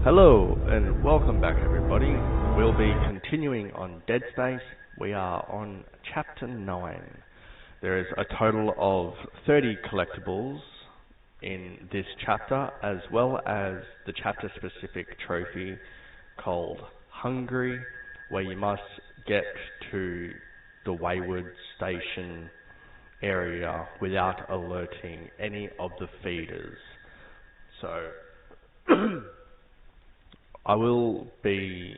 Hello and welcome back everybody. We'll be continuing on Dead Space. We are on Chapter 9. There is a total of 30 collectibles in this chapter, as well as the chapter specific trophy called Hungry, where you must get to the Wayward Station area without alerting any of the feeders. So I will be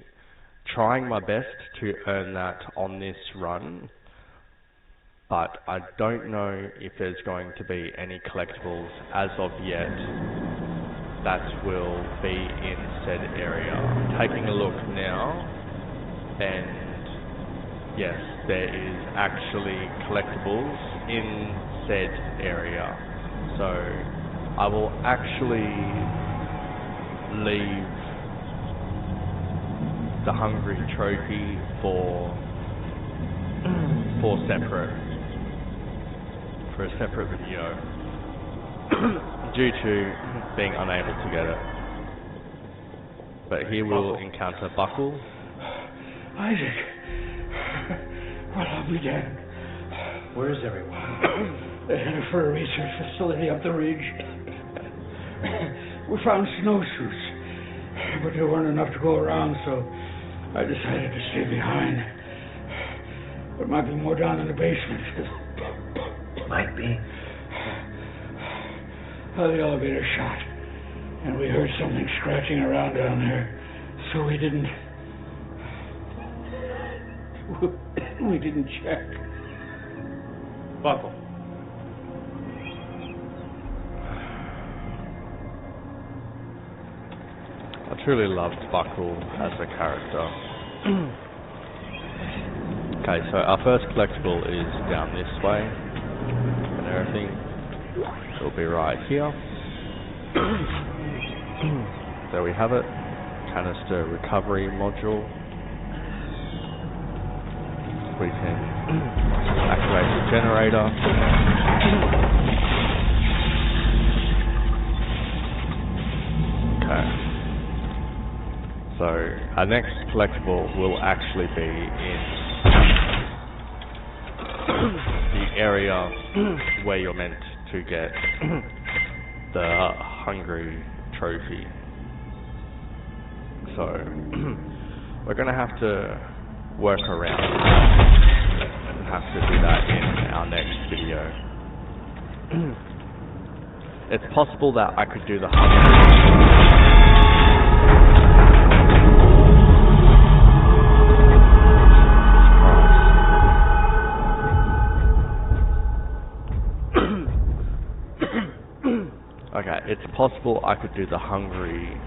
trying my best to earn that on this run, but I don't know if there's going to be any collectibles as of yet that will be in said area. I'm taking a look now, and yes, there is actually collectibles in said area. So I will actually leave the Hungry trophy for a separate video due to being unable to get it. But here we'll encounter Buckle. Isaac, what have we done? Where's everyone? They're headed for a research facility up the ridge. We found snowsuits, but there weren't enough to go around, so I decided to stay behind. There might be more down in the basement. Might be. The elevator shot, and we heard something scratching around down there, so we didn't check. Buckle. I truly loved Buckle as a character. Okay, so our first collectible is down this way, and everything will be right here. There we have it. Canister recovery module. We can activate the generator. Okay. So our next collectible will actually be in the area where you're meant to get the Hungry trophy. So we're going to have to work around and have to do that in our next video. It's possible that I could do the Hungry. Okay, it's possible I could do the Hungry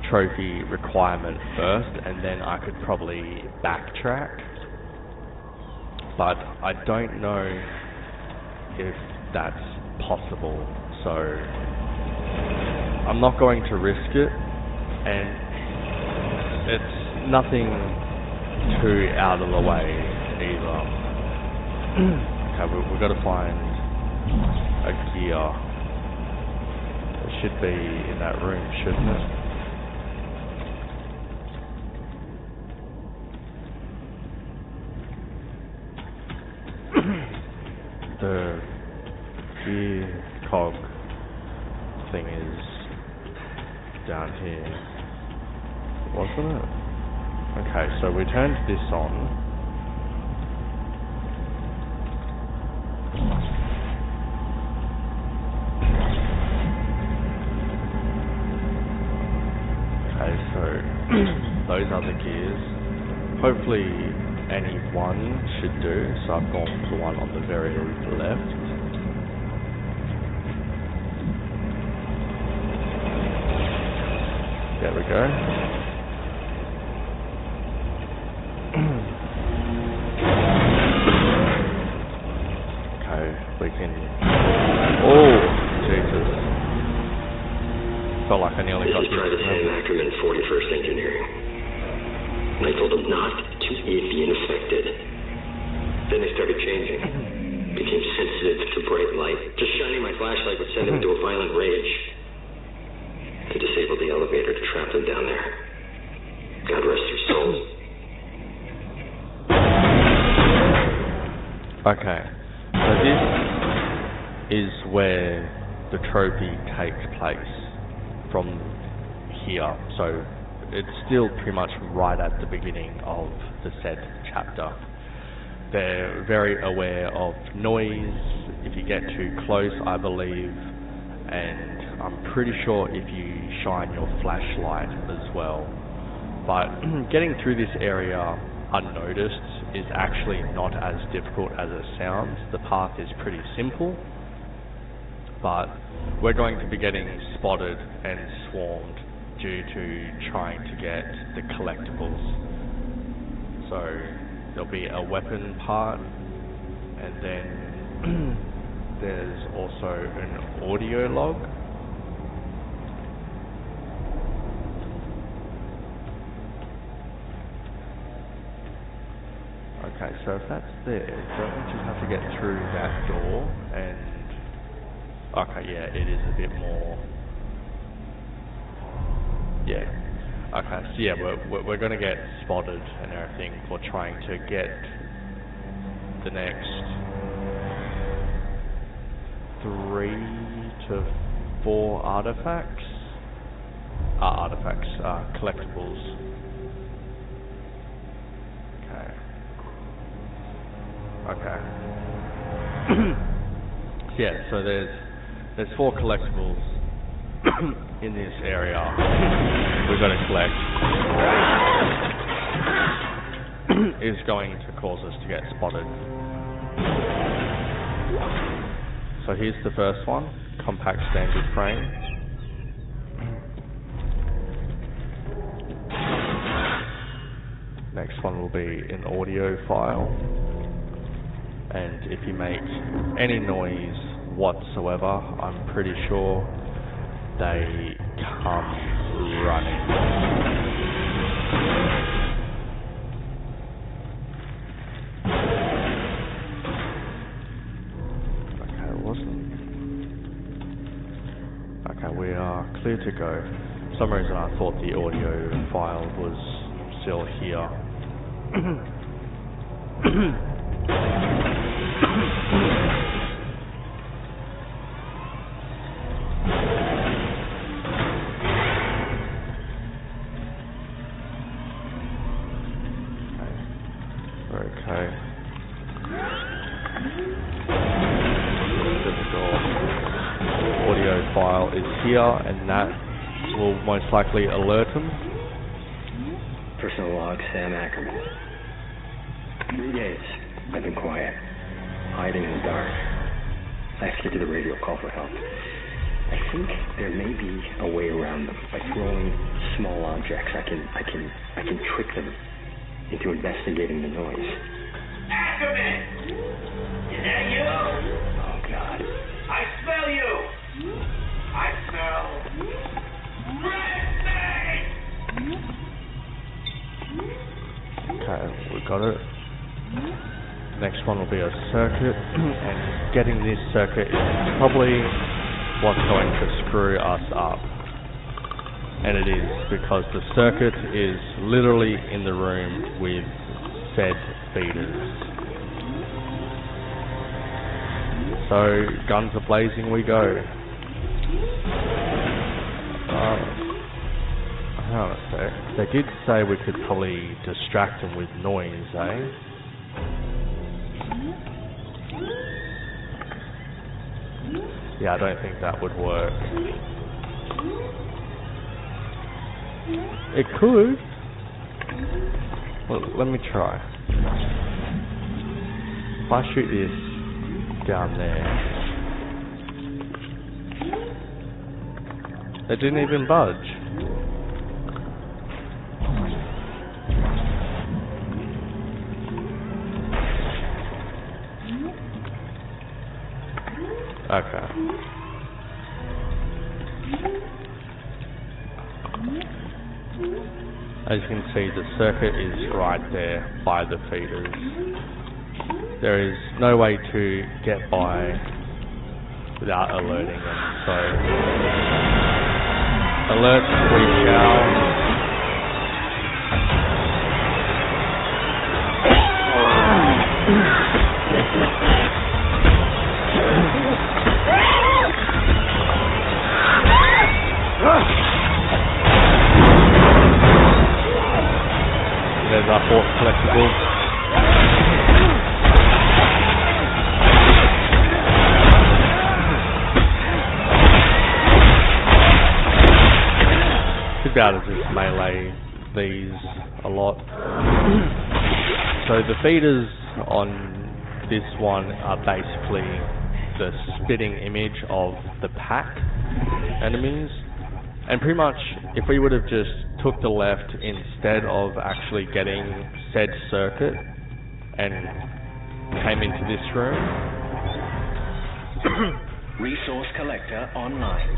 trophy requirement first, and then I could probably backtrack. But I don't know if that's possible, so I'm not going to risk it, and it's nothing too out of the way either. Okay, we've got to find a gear. Should be in that room, shouldn't it? The gear cog thing is down here, wasn't it? Okay, so we turned this on. Those are the gears. Hopefully any one should do, so I've gone for the one on the very left. There we go. Okay, we can... Oh, Jesus. Felt like I nearly got This is Private Sam Ackerman, 41st Engineering. I told them not to be infected. Then they started changing. Became sensitive to bright light. Just shining my flashlight would send them into a violent rage. and disabled the elevator to trap them down there. God rest their souls. Okay, so this is where the trophy takes place from here. So it's still pretty much right at the beginning of the said chapter. They're very aware of noise if you get too close, I believe, and I'm pretty sure if you shine your flashlight as well. But getting through this area unnoticed is actually not as difficult as it sounds. The path is pretty simple, but we're going to be getting spotted and swarmed due to trying to get the collectibles. So there'll be a weapon part, and then there's also an audio log. Okay, so if that's there, don't we just have to get through that door and... Okay, yeah, it is a bit more... Yeah. Okay, so yeah, we're going to get spotted and everything for trying to get the next 3 to 4 artifacts. Collectibles. Okay. Yeah, so there's 4 collectibles in this area we've got to collect. Is going to cause us to get spotted. So here's the first one, compact standard frame. Next one will be an audio file. And if you make any noise whatsoever, I'm pretty sure they come running. Okay, we are clear to go. For some reason I thought the audio file was still here. Okay. Audio file is here, and that will most likely alert him. Personal log, Sam Ackerman. 3 days. I've been quiet, hiding in the dark. I have to get to the radio call for help. I think there may be a way around them by throwing small objects. I can trick them into investigating the noise. Ackerman! Is that you? Oh God! I smell you! I smell red thing! Okay, we got it. Next one will be a circuit, and getting this circuit is probably what's going to screw us up. And it is, because the circuit is literally in the room with said feeders. So, guns are blazing, we go. Hang on a sec. They did say we could probably distract them with noise, eh? Yeah, I don't think that would work. It could. Well, let me try. If I shoot this down there, they didn't even budge. Okay. As you can see, the circuit is right there by the feeders. There is no way to get by without alerting them, so... Alert, we shall. There's our fourth collectible. Should be able to just melee these a lot. So the feeders on this one are basically the spitting image of the pack enemies. And pretty much, if we would have just took the left instead of actually getting said circuit and came into this room. Resource collector online.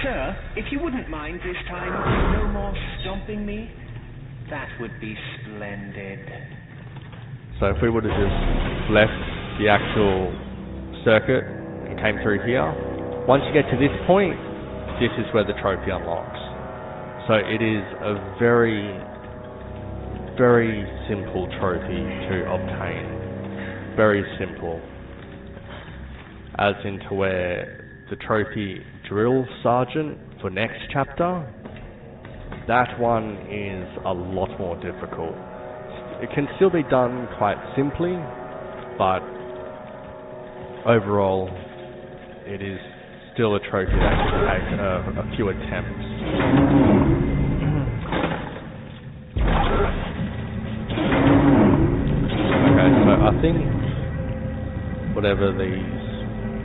Sir, if you wouldn't mind this time, no more stomping me, that would be splendid. So if we would have just left the actual circuit and came through here, once you get to this point, this is where the trophy unlocks. So it is a very, very simple trophy to obtain. Very simple. As into where the trophy drill sergeant for next chapter, that one is a lot more difficult. It can still be done quite simply, but overall it is still a trophy that can take a few attempts. Okay, so I think whatever these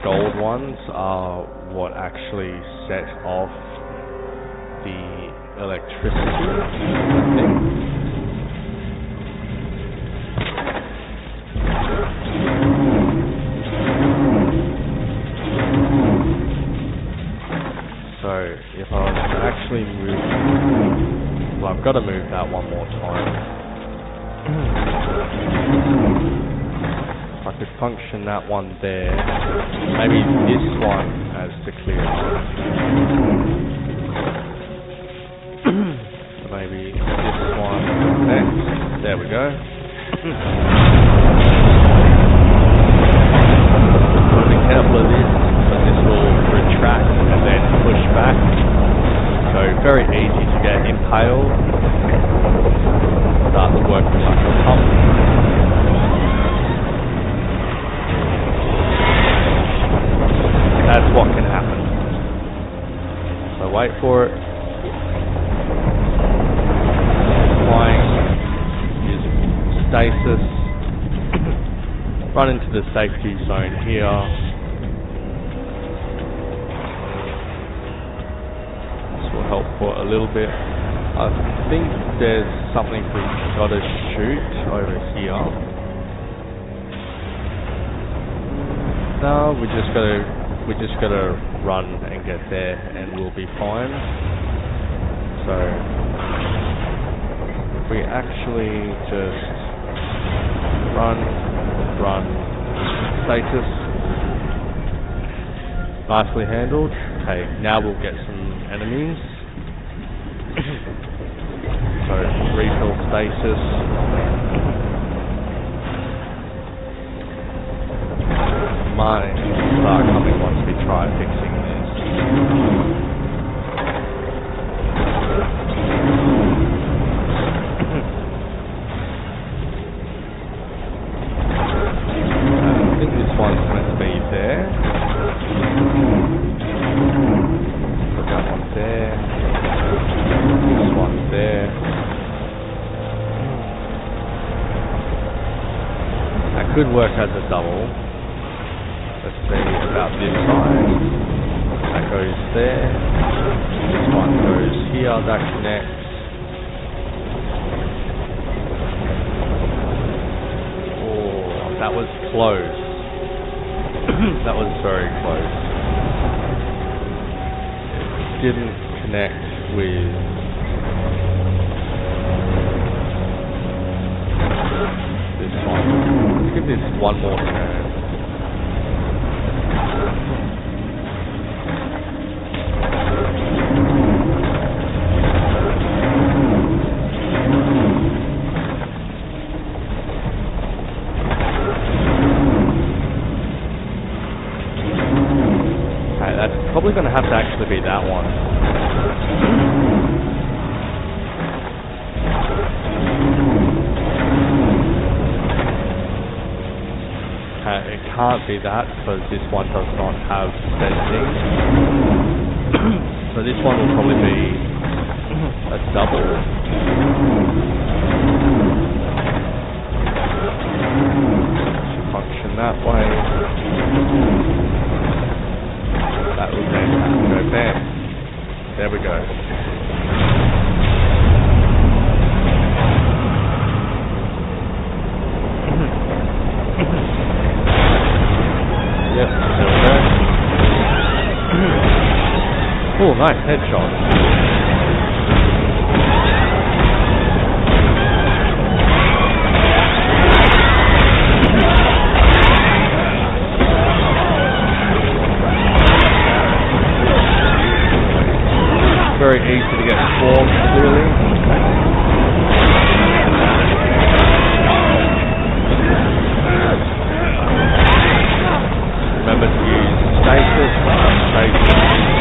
gold ones are what actually set off the electricity, I think. So if I was to actually move, well, I've got to move that one more time. If I could function that one there, maybe this one as the clear one. So maybe this one next. There we go. So be careful of this, but this will retract and then push back. So very easy to get impaled. Start to work like a pump. That's what can happen. So wait for it. Flying is stasis. Run into the safety zone here. This will help for a little bit. I think there's something we've got to shoot over here. No, we just gotta run and get there and we'll be fine. So if we actually just run, status, nicely handled. Okay, now we'll get some enemies. So refill status. Might start coming once we try fixing this. I think this one's meant to be there. Put that one there. This one's there. That could work as a double. Let's see, about this side. That goes there. This one goes here, that connects. Oh, that was close. That was very close. It didn't connect with this one. Let's give this one more turn. probably going to have to actually be that one. It can't be that because this one does not have sensing. So this one will probably be a double. Should function that way. That will then go bam. There we go. Yep, there we go. Oh, nice headshot. Very easy to get swarmed, clearly. Remember to use stasis is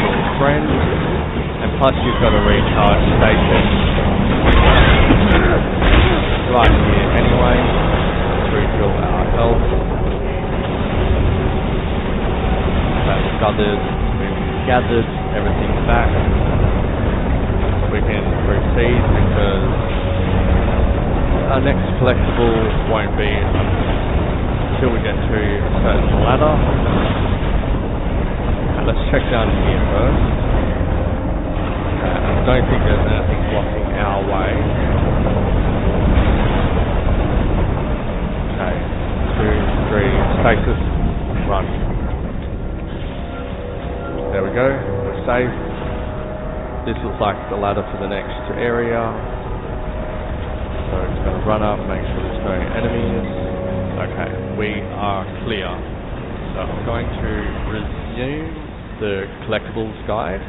your friend, and plus you've got a recharge station right here anyway, to refill our health. We've gathered everything back. We can proceed because our next collectible won't be until we get to a certain ladder. Let's check down here first. I don't think there's anything blocking our way. Okay, 2, 3, stasis, run. There we go, we're safe. This looks like the ladder to the next area. So just going to run up, make sure there's no enemies. Okay, we are clear. So I'm going to resume the collectibles guide.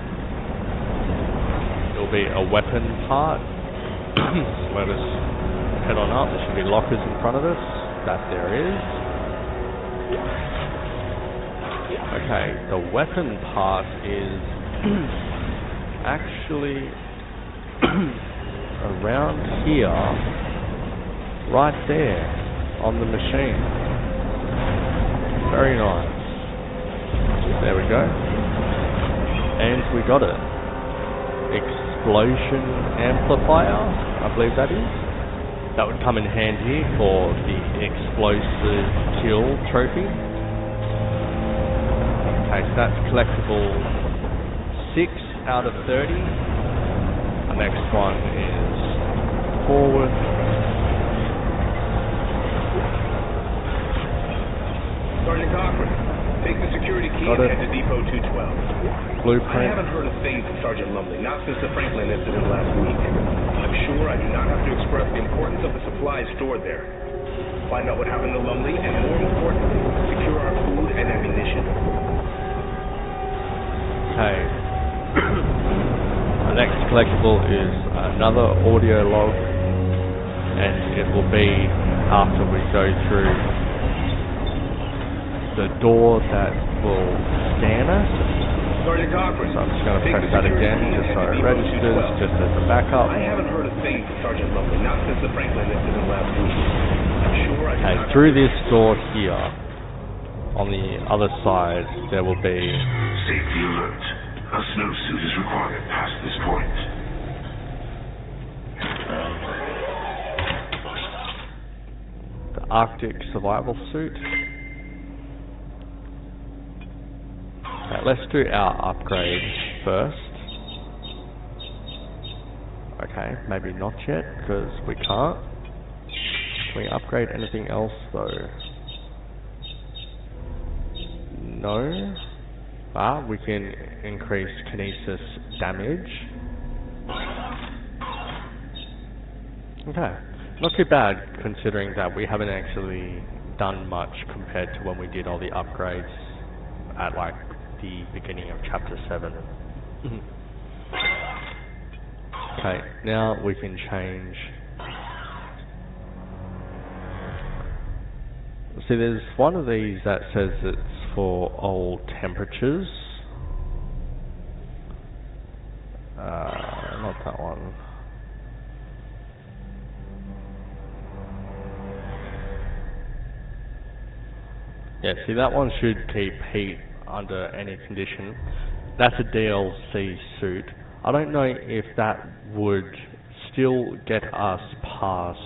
There will be a weapon part. Let us head on up. There should be lockers in front of us. That there is. Okay, the weapon part is actually around here, right there on the machine. Very nice. There we go. And we got it. Explosion amplifier, I believe that is. That would come in handy for the explosive kill trophy. Okay, so that's collectible 6 out of 30. The next one is forward. Sergeant Cochran, take the security key and head to Depot 212. Blueprint. I haven't heard a thing from Sergeant Lumley, not since the Franklin incident last week. I'm sure I do not have to express the importance of the supplies stored there. Find out what happened to Lumley, and more importantly, secure our food and ammunition. Okay. The next collectible is another audio log, and it will be after we go through the door that will scan us. Sergeant Cochran, So I'm just going to press that again just so it registers, just as a backup. I haven't heard a thing from Sergeant Lumley, not since the Franklin incident last week. I'm sure I do Okay, not through this door here, on the other side, there will be Safety alert. A snowsuit is required past this point. the Arctic survival suit. Okay, let's do our upgrade first. Okay, maybe not yet, because we can't. Can we upgrade anything else though? No. We can increase kinesis damage. Okay, not too bad considering that we haven't actually done much compared to when we did all the upgrades at like the beginning of chapter 7. Okay, now we can change. See, there's one of these that says it's for old temperatures. not that one. Yeah, see, that one should keep heat under any condition. That's a DLC suit. I don't know if that would still get us past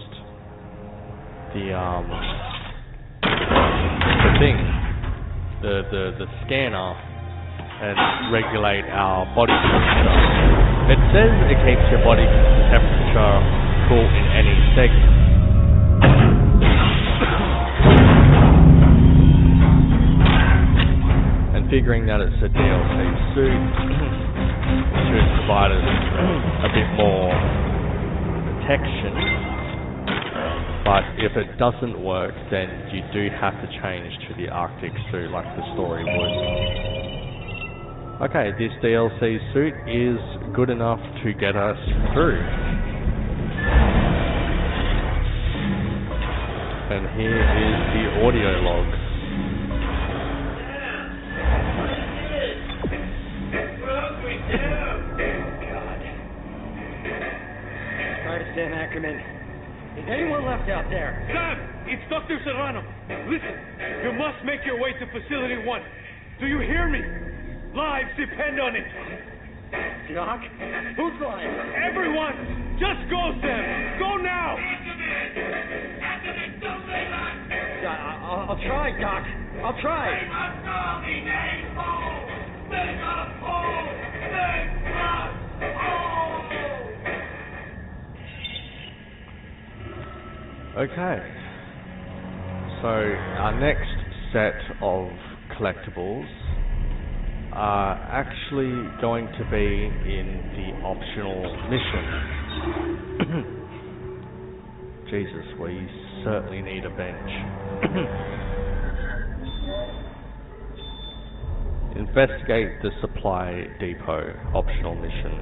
the thing, the scanner, and regulate our body temperature. It says it keeps your body temperature cool in any segment. Figuring that it's a DLC suit should provide us a bit more protection, but if it doesn't work, then you do have to change to the Arctic suit like the story would. Okay, this DLC suit is good enough to get us through. And here is the audio log. Sam Ackerman. Is anyone left out there? Sam! It's Dr. Serrano. Listen, you must make your way to Facility 1. Do you hear me? Lives depend on it. Doc? Who's lying? Everyone! Just go, Sam! Go now! I'll try, Doc. I'll try. Okay, so our next set of collectibles are actually going to be in the optional mission. Jesus, we certainly need a bench. Investigate the supply depot optional mission.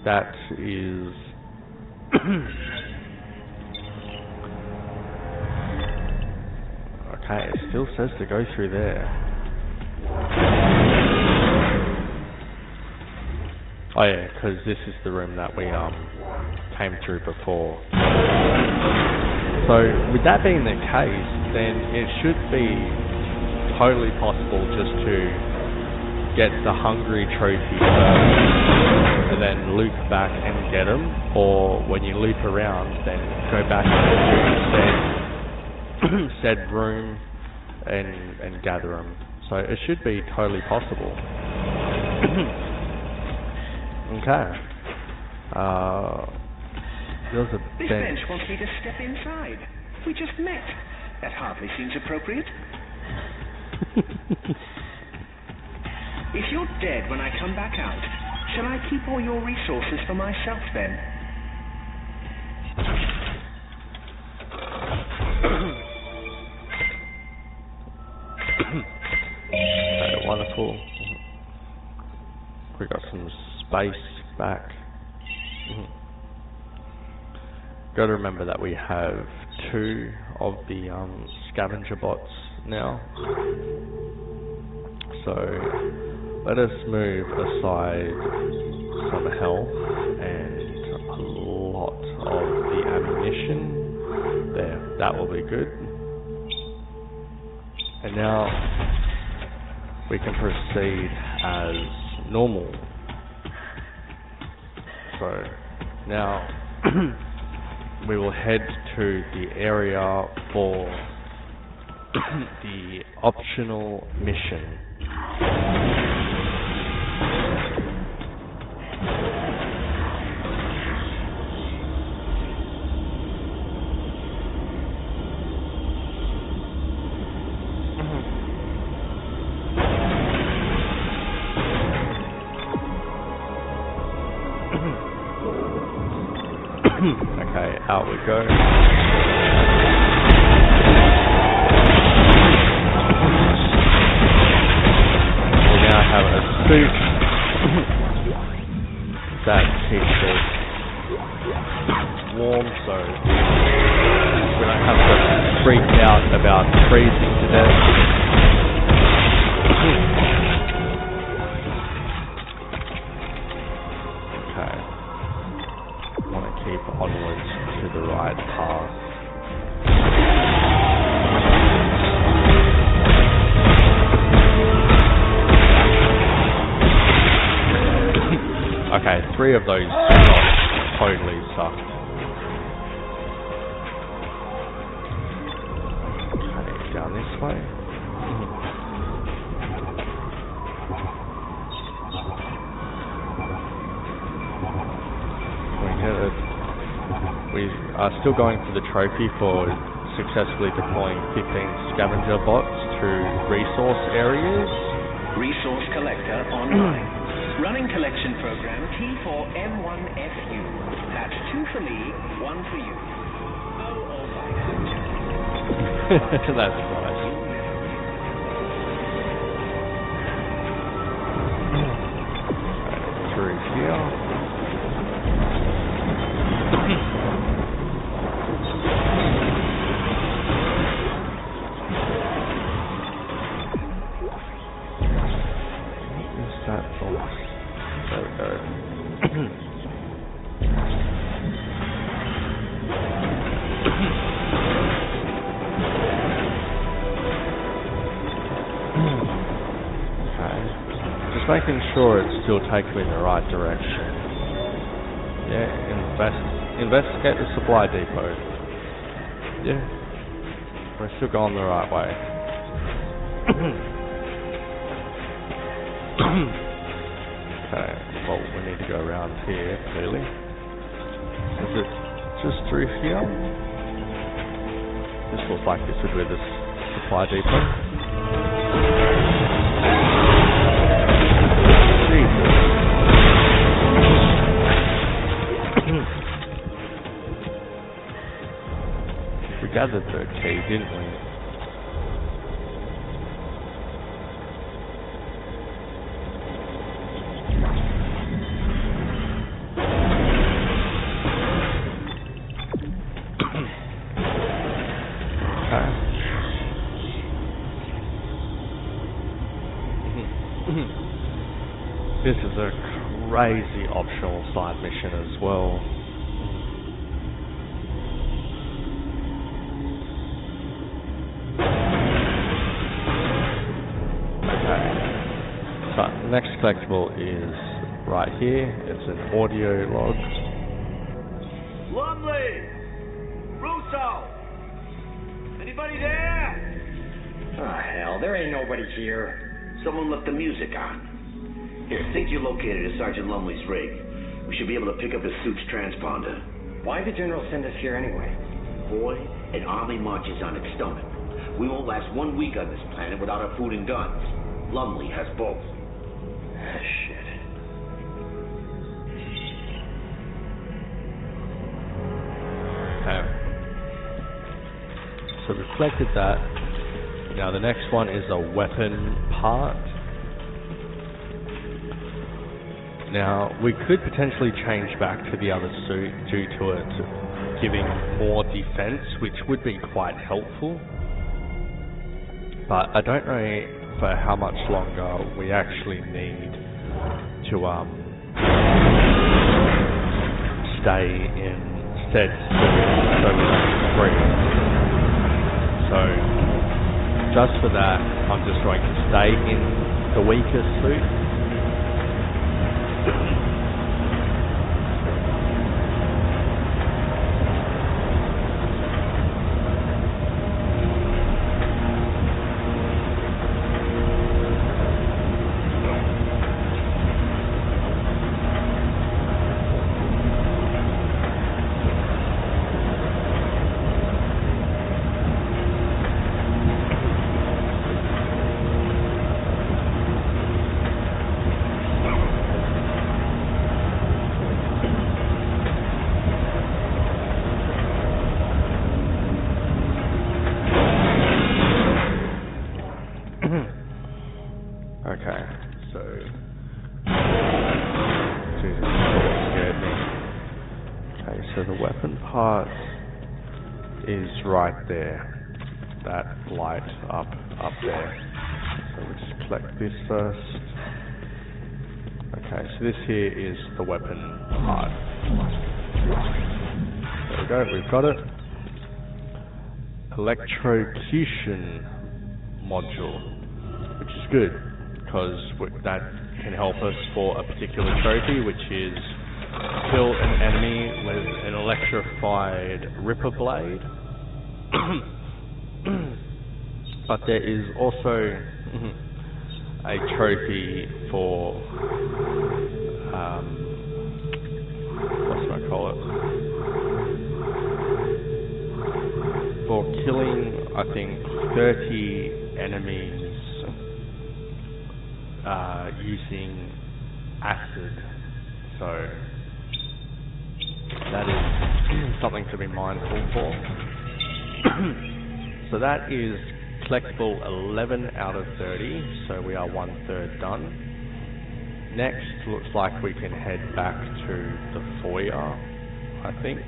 That is okay, it still says to go through there. Oh yeah, because this is the room that we came through before. So with that being the case, then it should be totally possible just to get the hungry trophy first, and then loop back and get them, or when you loop around, then go back into said room and gather them. So it should be totally possible. Okay. There's a This bench. bench wants me to step inside. We just met. That hardly seems appropriate. If you're dead when I come back out, shall I keep all your resources for myself then? Okay, wonderful. We got some space back. Got to remember that we have 2 of the scavenger bots now. So let us move aside some health and a lot of the ammunition. There, that will be good. And now we can proceed as normal. So now we will head to the area for the optional mission. Okay, out we go. We now have a suit that keeps us warm, so we don't have to freak out about freezing to death. Okay. Want to keep onwards to the right path. Okay, 3 of those shots totally sucked. Okay, down this way. We are still going for the trophy for successfully deploying 15 scavenger bots through resource areas. Resource Collector online. Running collection program T4M1FU. That's 2 for me, 1 for you. Oh, all right. That's nice. Through here. Making sure it's still taking me in the right direction. Yeah, investigate the supply depot. Yeah, we're still going the right way. Okay, well, we need to go around here, clearly. Is it just through here? This looks like this would be the supply depot. We gathered the key, didn't we? This is a crazy optional side mission as well. Okay. So the next collectible is right here. It's an audio log. Lumley! Russo! Anybody there? Oh, hell, there ain't nobody here. Someone left the music on. Here, think you're located at Sergeant Lumley's rig. We should be able to pick up his suit's transponder. Why'd the general send us here anyway? Boy, an army marches on its stomach. We won't last 1 week on this planet without our food and guns. Lumley has both. Shit. Okay. So we collected that. Now the next one is a weapon part. Now, we could potentially change back to the other suit due to it giving more defense, which would be quite helpful. But I don't know for how much longer we actually need to stay in said suit so we don't freeze. So, just for that, I'm just going to stay in the weaker suit. Okay, so Jesus, that scared me. Okay, so the weapon part is right there. That light up there. So we'll just collect this first. Okay, so this here is the weapon part. There we go, we've got it. Electrocution module, which is good, because that can help us for a particular trophy, which is kill an enemy with an electrified ripper blade. But there is also a trophy for what do I call it? For killing, I think, 30 enemies using acid. So that is something to be mindful for. So that is collectible 11 out of 30, so we are 1/3 done. Next, looks like we can head back to the foyer, I think,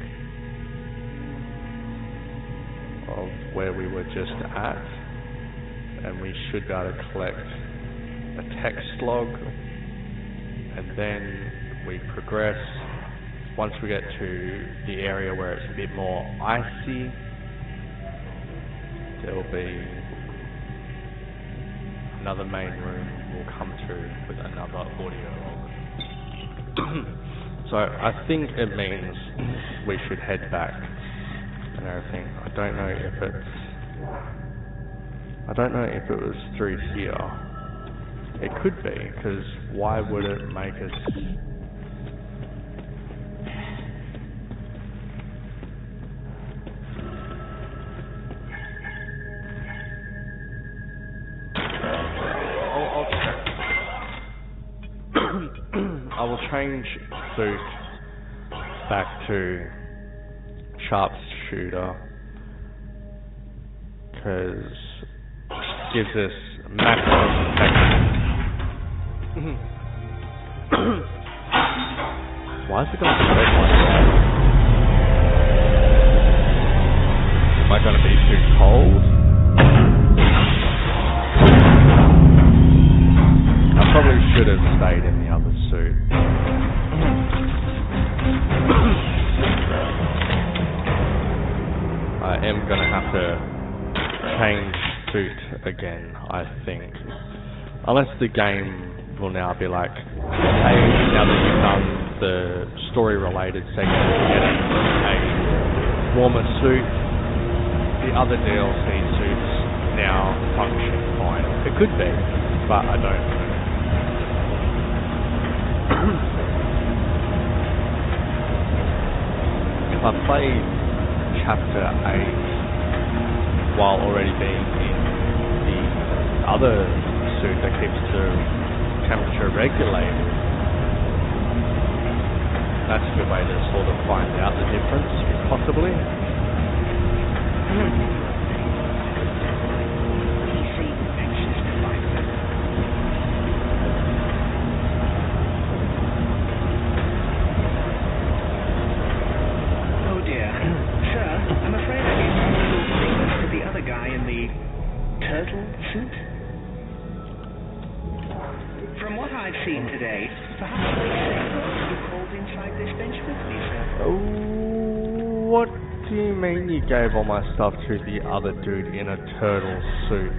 of where we were just at, and we should be able to collect a text log, and then we progress. Once we get to the area where it's a bit more icy, there will be another main room we'll come to with another audio log. So I think it means we should head back and everything. I don't know if it was through here. It could be, because why would it make us... I will change suit back to sharpshooter, because it gives us maximum protection. Why is it going to red like that? Am I going to be too cold? I probably should have stayed in the other suit. I am going to have to change suit again, I think. Unless the game will now be like, hey, now that you've done the story-related segment, you're getting a warmer suit. The other DLC suits now function fine. It could be, but I don't know. If I played Chapter 8 while already being in the other suit that keeps the temperature regulated, that's a good way to sort of find out the difference, possibly. What do you mean you gave all my stuff to the other dude in a turtle suit?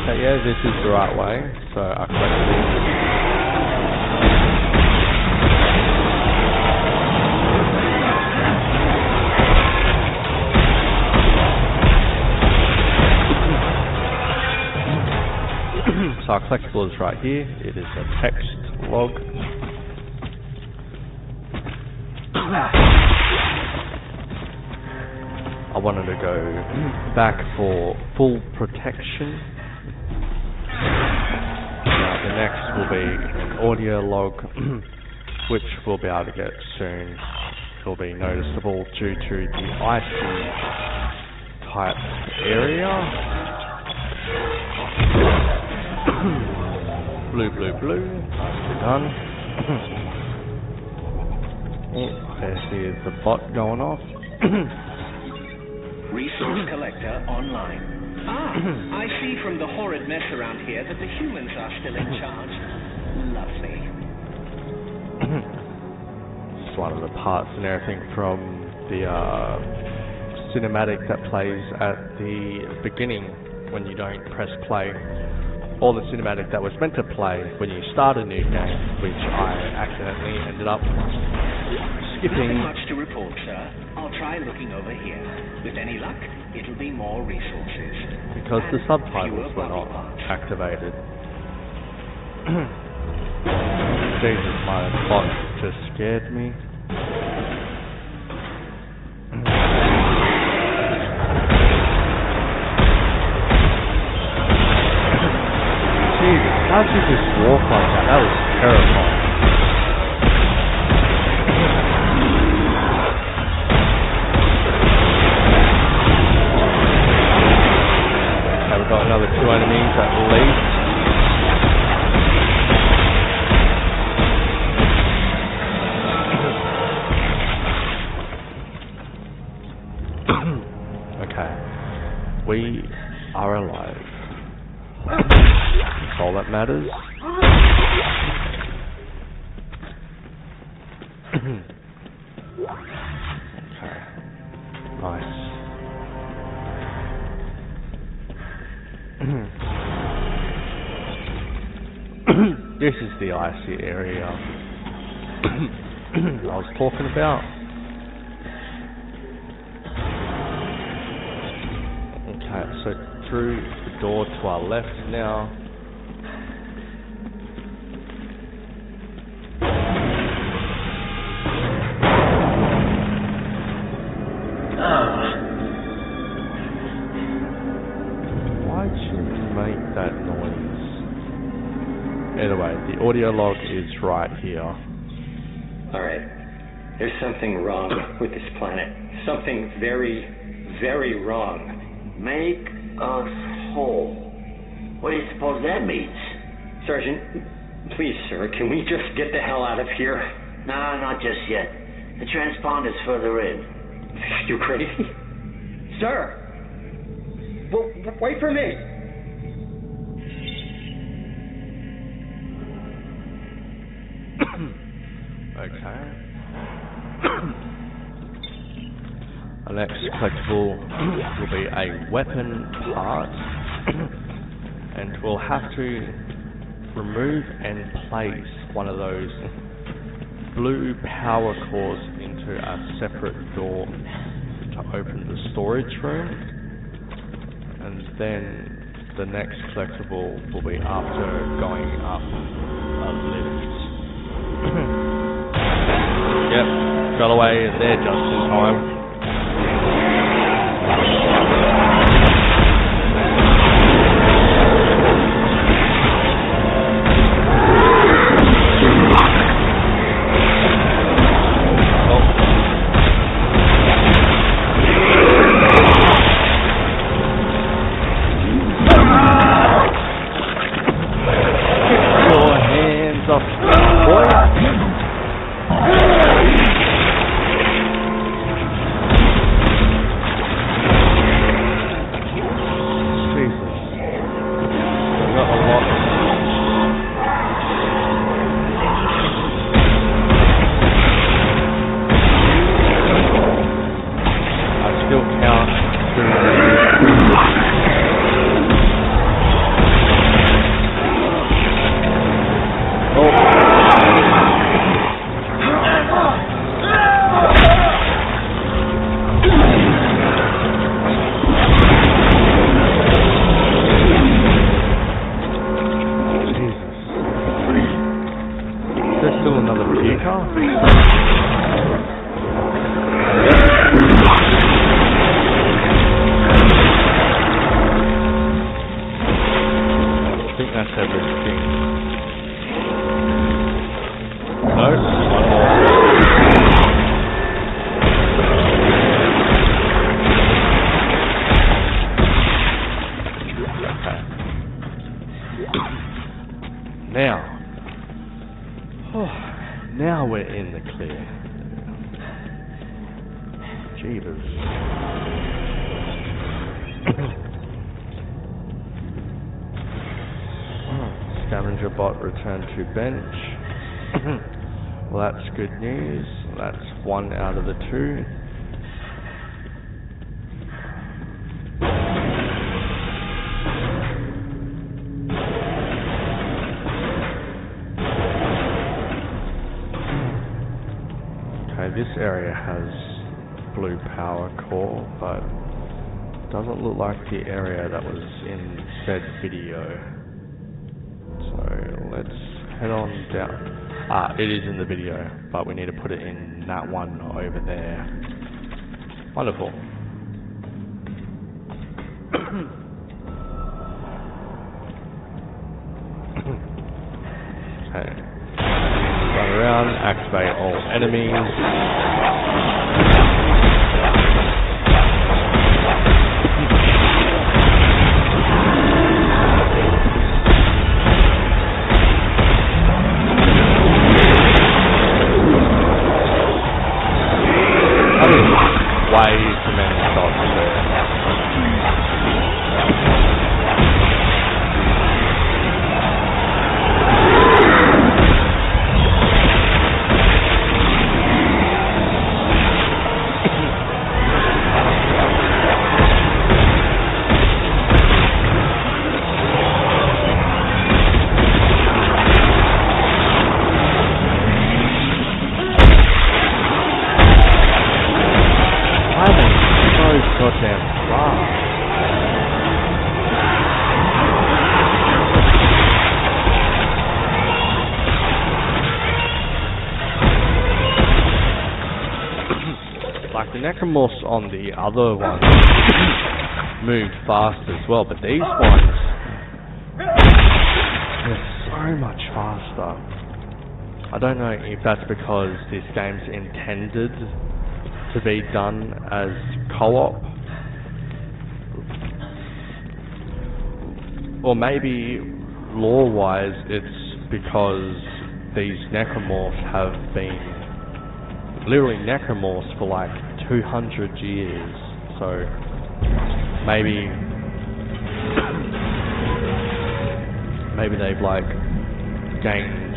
Okay, yeah, this is the right way, so I collected it. So our collectible is right here. It is a text log. I wanted to go back for full protection. Now the next will be an audio log, which we'll be able to get soon. It'll be noticeable due to the icy type area. Blue, blue, blue. Nicely done. There's the bot going off. Resource collector online. I see from the horrid mess around here that the humans are still in charge. Lovely. It's one of the parts and everything from the cinematic that plays at the beginning when you don't press play, or the cinematic that was meant to play when you start a new game, which I accidentally ended up skipping. Nothing much to report, sir. I'll try looking over here. With any luck, it'll be more resources. Because the subtitles were not activated. Jesus, my bot just scared me. Jesus, how'd you just walk like that? That was terrifying. Okay, we've got another 2 enemies at least. Okay, we are alive. That's all that matters. Okay, nice. This is the icy area I was talking about. Okay, so through the door to our left now. Why'd you make that noise? Anyway, the audio log is right here. Alright. There's something wrong with this planet. Something very, very wrong. Make us whole. What do you suppose that means? Sergeant, please, sir, can we just get the hell out of here? No, not just yet. The transponder's further in. You crazy? Sir! Wait for me! Okay. Our next collectible will be a weapon part, and we'll have to remove and place one of those blue power cords into a separate door to open the storage room, and then the next collectible will be after going up a lift. Yep, got away there just in time. Now we're in the clear. Soldier bot returned to bench. Well, that's good news. That's 1 out of the 2. Okay, this area has blue power core, but doesn't look like the area that was in said video. So let's head on down. It is in the video, but we need to put it in that one over there. Wonderful. Okay. Run around, activate all enemies. Way too many shots there. Goddamn fast. Like the necromorphs on the other ones moved fast as well, but these ones, they're so much faster. I don't know if that's because this game's intended to be done as co-op, or maybe lore-wise it's because these necromorphs have been literally necromorphs for like 200 years, so maybe they've like gained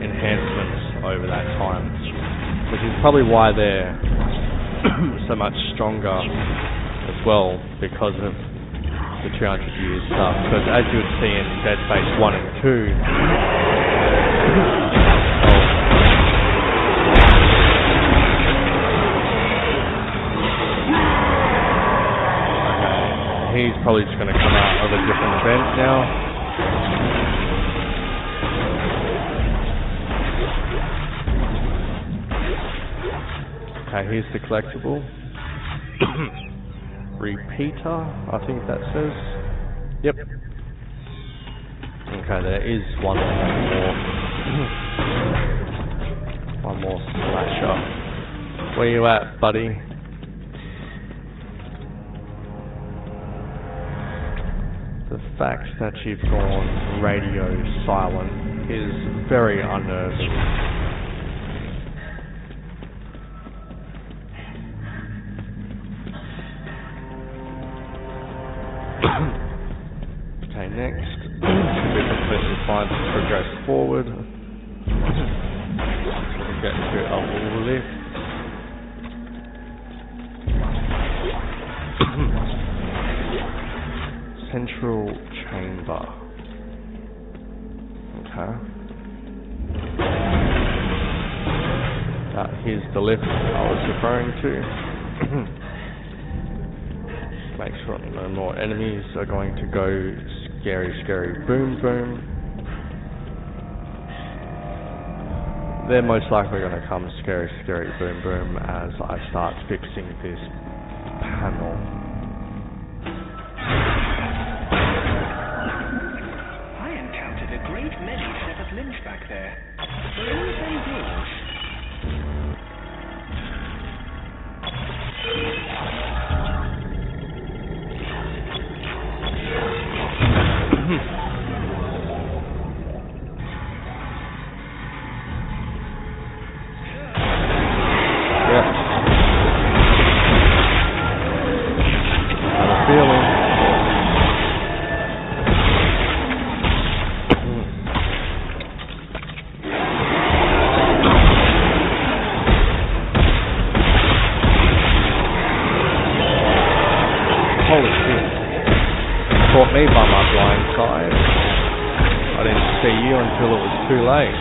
enhancements over that time, which is probably why they're so much stronger as well, because of the 200 years stuff. Because as you would see in Dead Space 1 and 2, he's probably just going to come out of a different event now. Okay, here's the collectible. Repeater, I think that says. Yep. Okay, there is one more slasher. Where you at, buddy? The fact that you've gone radio silent is very unnerving. Okay, next, we completely fine to progress forward. We'll get to a lift. Central chamber. Okay. Here's the lift I was referring to. Make sure no more enemies are going to go scary, scary, boom, boom. They're most likely going to come scary, scary, boom, boom as I start fixing this panel. I encountered a great many severed limbs back there. Were any of them yours? holy shit. Caught me by my blind side. I didn't see you until it was too late.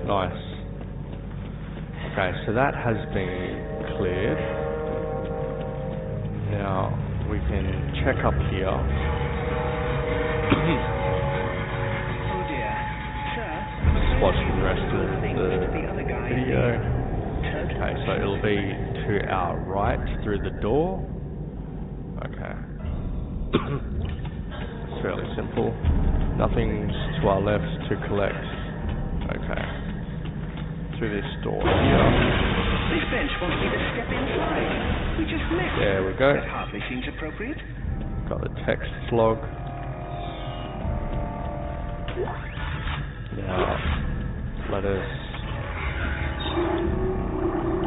Nice. Okay, so that has been cleared. Now we can check up here. Oh dear, sir. Just watching the rest of the video. Okay, so it'll be to our right through the door. Okay. It's fairly simple. Nothing to our left to collect. Okay. Through this door here. This bench wants me to step inside. We just met. There we go. That hardly seems appropriate. Got the text log. Now, let us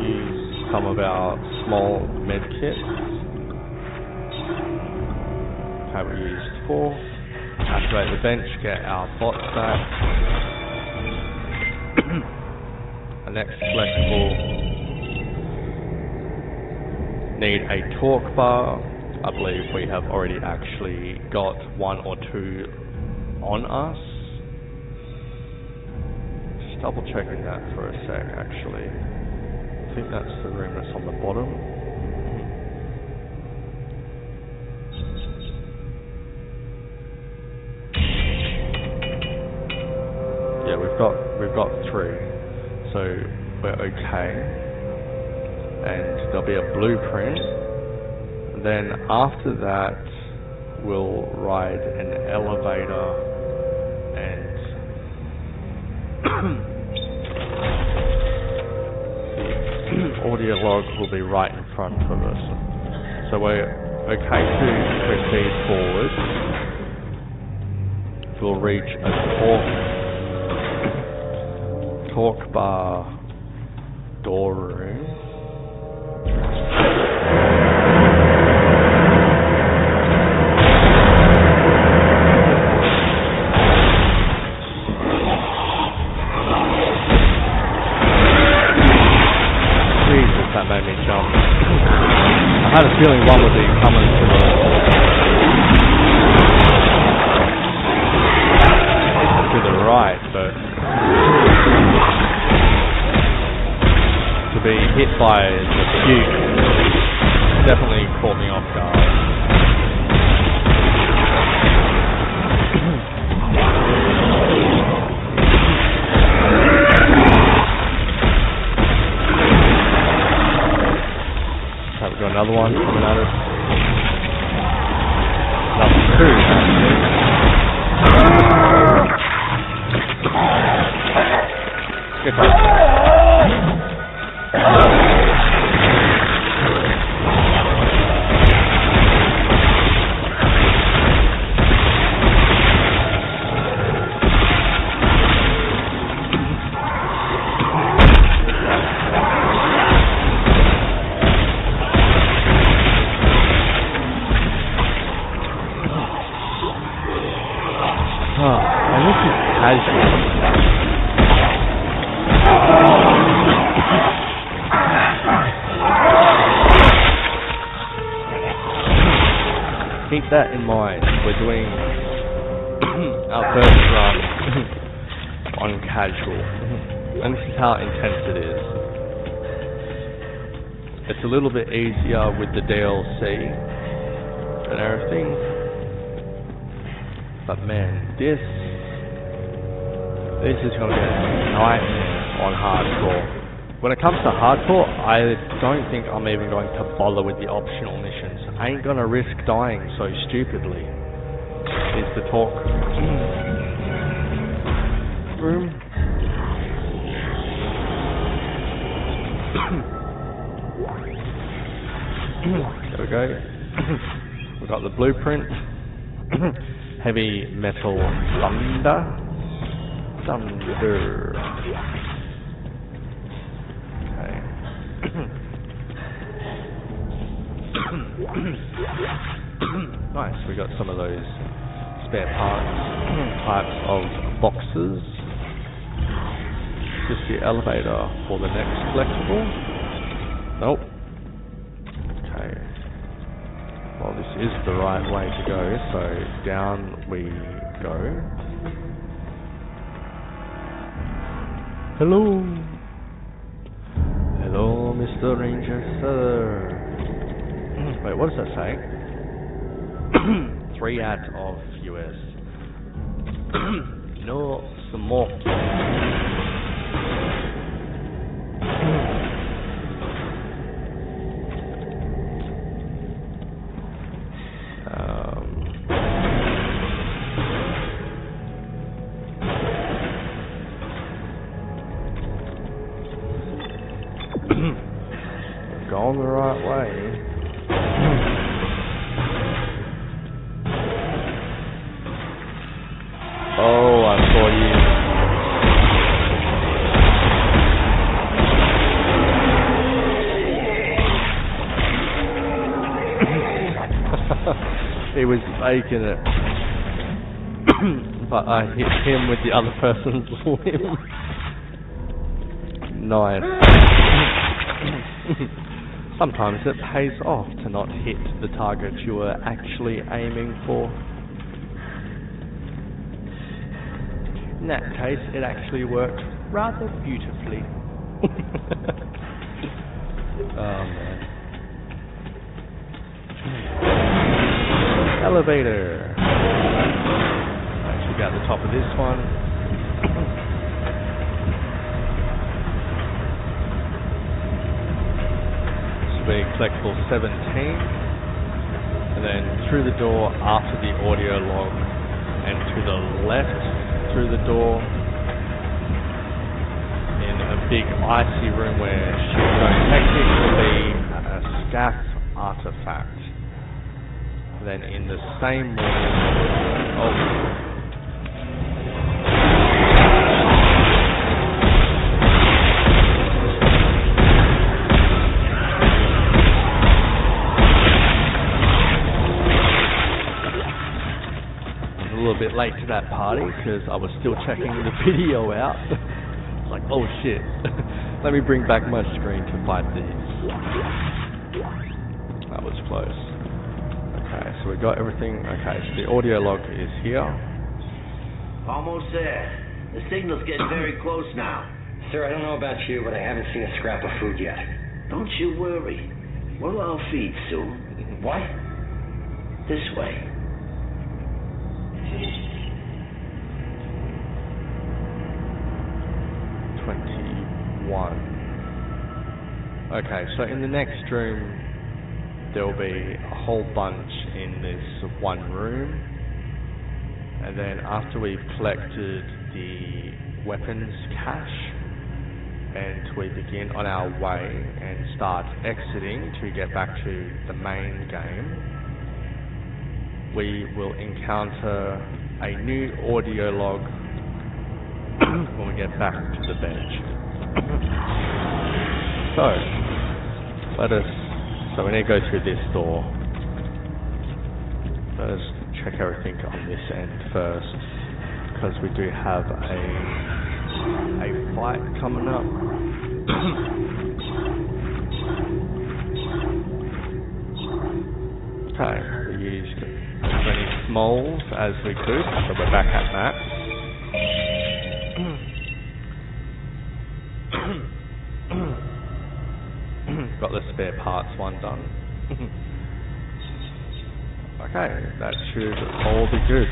use some of our small med kits. Okay, we used 4. Activate the bench, get our bots back. The next collectible, need a torque bar. I believe we have already actually got 1 or 2 on us. Just double checking that for a sec actually. I think that's the room that's on the bottom. Yeah, we've got 3. So we're okay, and there'll be a blueprint. Then after that, we'll ride an elevator, and the audio log will be right in front of us. So we're okay to proceed forward. We'll reach a torque bar door room. Jesus, that made me jump. I had a feeling one would be coming to the right, but to be hit by the puke definitely caught me off guard. So we've got another one coming at us. Number 2 actually. Good time. And this is casual. Keep that in mind. We're doing our first run on casual, and this is how intense it is. It's a little bit easier with the DLC and everything, but man, this is going to be a nightmare on hardcore. When it comes to hardcore, I don't think I'm even going to bother with the optional missions. I ain't gonna risk dying so stupidly. Is the talk room? There we go. We've got the blueprint. Heavy metal thunder. Okay. Nice, we got some of those spare parts types of boxes. Is this the elevator for the next collectible? Nope. Okay. Well, this is the right way to go, so down we go. Hello! Hello, Mr. Ranger, sir. Wait, what does that say? 3 out of US. No smoke. Going the right way. Oh, I saw you. He was faking it. But I hit him with the other person's limb. Nice. Sometimes it pays off to not hit the target you were actually aiming for. In that case, it actually worked rather beautifully. Oh man. Elevator. Actually got the top of this one. Collectible 17, and then through the door after the audio log, and to the left through the door in a big icy room where shit's going hectic will be a scaff artifact. And then in the same room, a little bit late to that party because I was still checking the video out. It's like, oh shit, let me bring back my screen to fight these. That was close. Okay, so we got everything. Okay, so the audio log is here. Almost there. The signal's getting very close now. Sir, I don't know about you, but I haven't seen a scrap of food yet. Don't you worry. We'll all feed soon. What? This way. 21. Okay, so in the next room there will be a whole bunch in this one room, and then after we've collected the weapons cache and we begin on our way and start exiting to get back to the main game, we will encounter a new audio log when we get back to the bench. So we need to go through this door. Let us check everything on this end first, because we do have a fight coming up. Okay, we used as many smalls as we could, so we're back at max. Got the spare parts one done. Okay, that should all be good.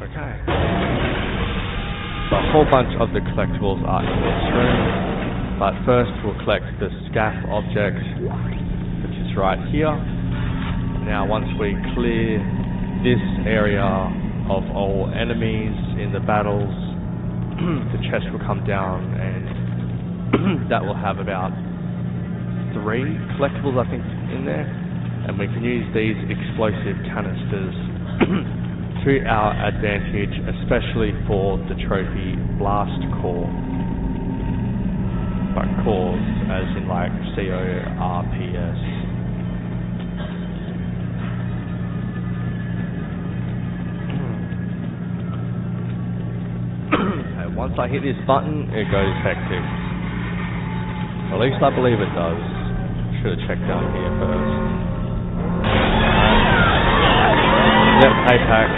Okay. So a whole bunch of the collectibles are in this room, but first we'll collect the scaff object, which is right here. Now once we clear this area of all enemies in the battles, the chest will come down, and that will have about 3 collectibles, I think, in there, and we can use these explosive canisters to our advantage, especially for the trophy blast core. but cores, as in like CORPS. Okay, once I hit this button, it goes hectic. At least I believe it does. Should have checked down here first. Yep, APAC.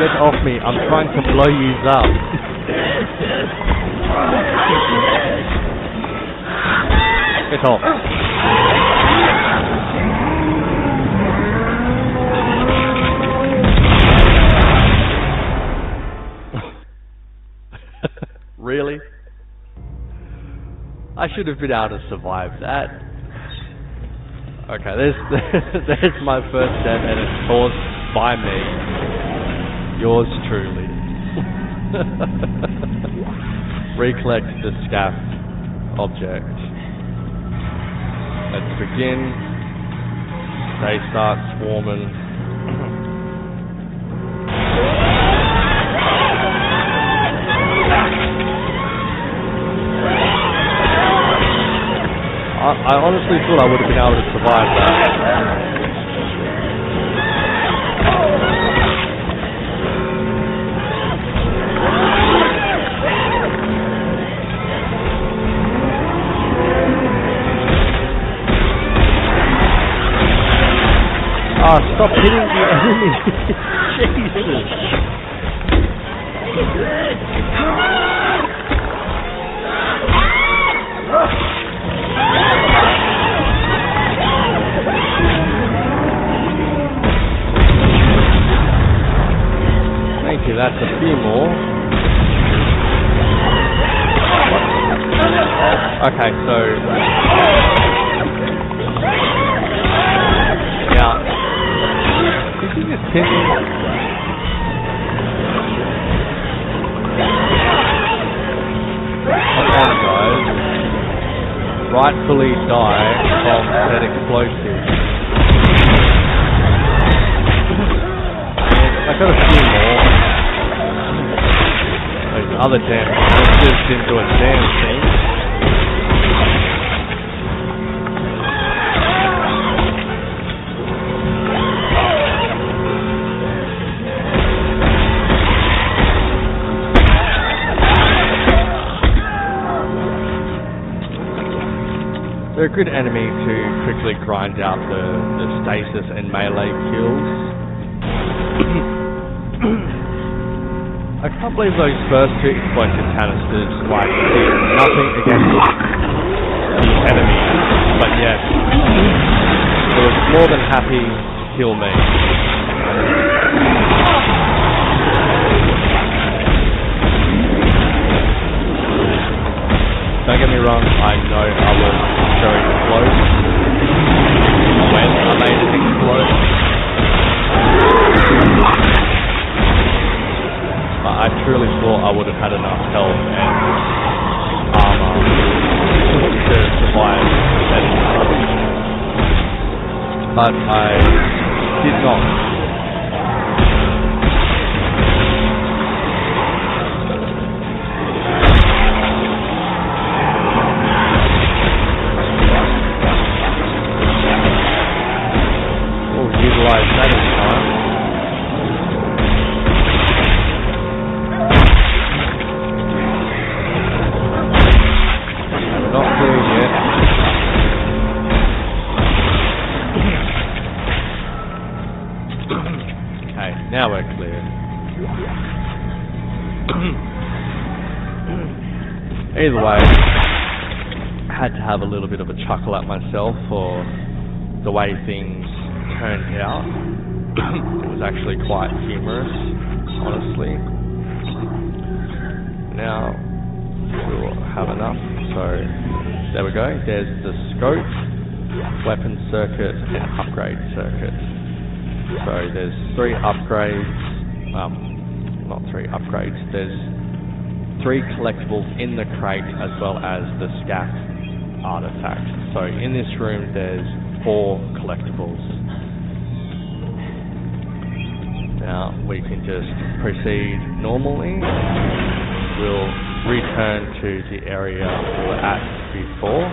Get off me, I'm trying to blow you up. Get off. Really? I should have been able to survive that. Okay, there's my first death, and it's caused by me. Yours truly. Recollect the scaff object. Let's begin. They start swarming. I honestly thought I would have been able to survive that. Oh, stop hitting the enemy! Jesus! Thank you, that's a few more. Okay, so... Now... Did you just hit me? Come on, guys. Rightfully die from that explosive. I got a few more. Those other damn things just didn't do a damn thing. They're a good enemy to quickly grind out the stasis and melee kills. I can't believe those first two explosive canisters did nothing against the enemy, but yet it was more than happy to kill me. Don't get me wrong, I know I was very close when I made it explode. But I truly thought I would have had enough health and armor to survive that. But I did not. That is fine. We're not clear yet. Okay, now we're clear. Either way, I had to have a little bit of a chuckle at myself for the way things turned out. It was actually quite humorous, honestly. Now we'll have enough. So there we go. There's the scope, weapon circuit, and upgrade circuit. So there's 3 upgrades. Not 3 upgrades. There's 3 collectibles in the crate as well as the scaff artifact. So in this room there's 4 collectibles. Now we can just proceed normally. We'll return to the area we were at before.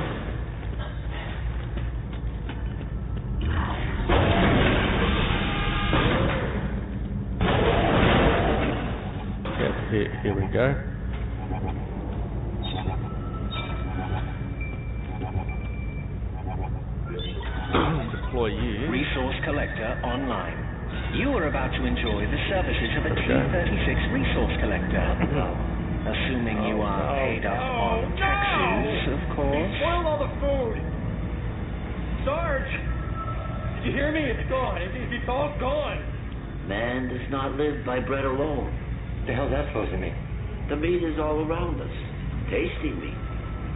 Yep, here we go. Deploy you. Resource Collector online. You are about to enjoy the services of a T-36 Resource Collector. Assuming you are paid up on taxes, of course. He spoiled all the food! Sarge! Did you hear me? It's gone. It's all gone. Man does not live by bread alone. The hell's that supposed to mean? The meat is all around us. Tasting meat.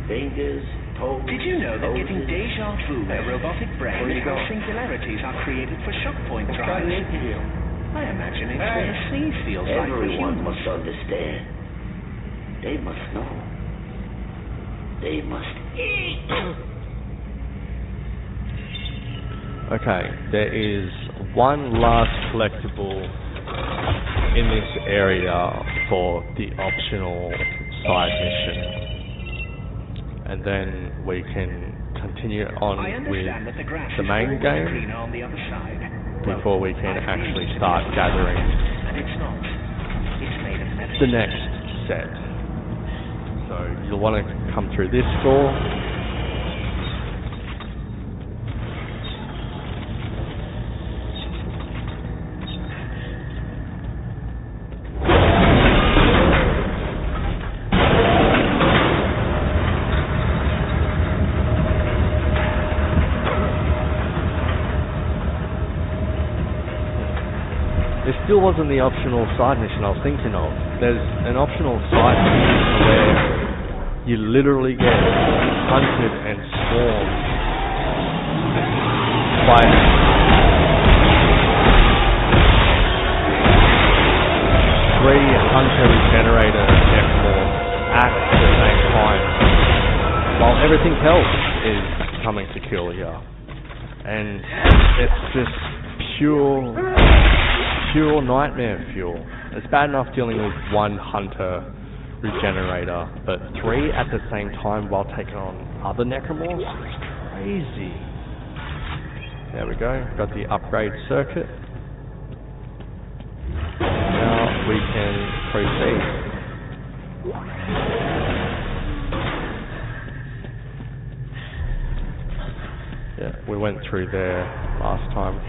Fingers, toes. Did you know that getting deja vu by a robotic brain Where is you how going? singularities are created for shock point What's drives? got an interview? I imagine it's what a sneeze feels like for Everyone humans. must understand. They must know. They must eat. Okay, there is one last collectible in this area for the optional side mission. And then we can continue on with the main game before we can actually start gathering the next set. So you'll want to come through this door. There still wasn't the optional side mission I was thinking of. There's an optional side mission where you literally get hunted and swarmed by 3 hunter regenerator necromorphs at the same time, while everything else is coming to kill you. And it's just pure nightmare fuel. It's bad enough dealing with 1 hunter regenerator, but 3 at the same time while taking on other necromorphs? Crazy. There we go, got the upgrade circuit. Now we can proceed. Yeah, we went through there last time.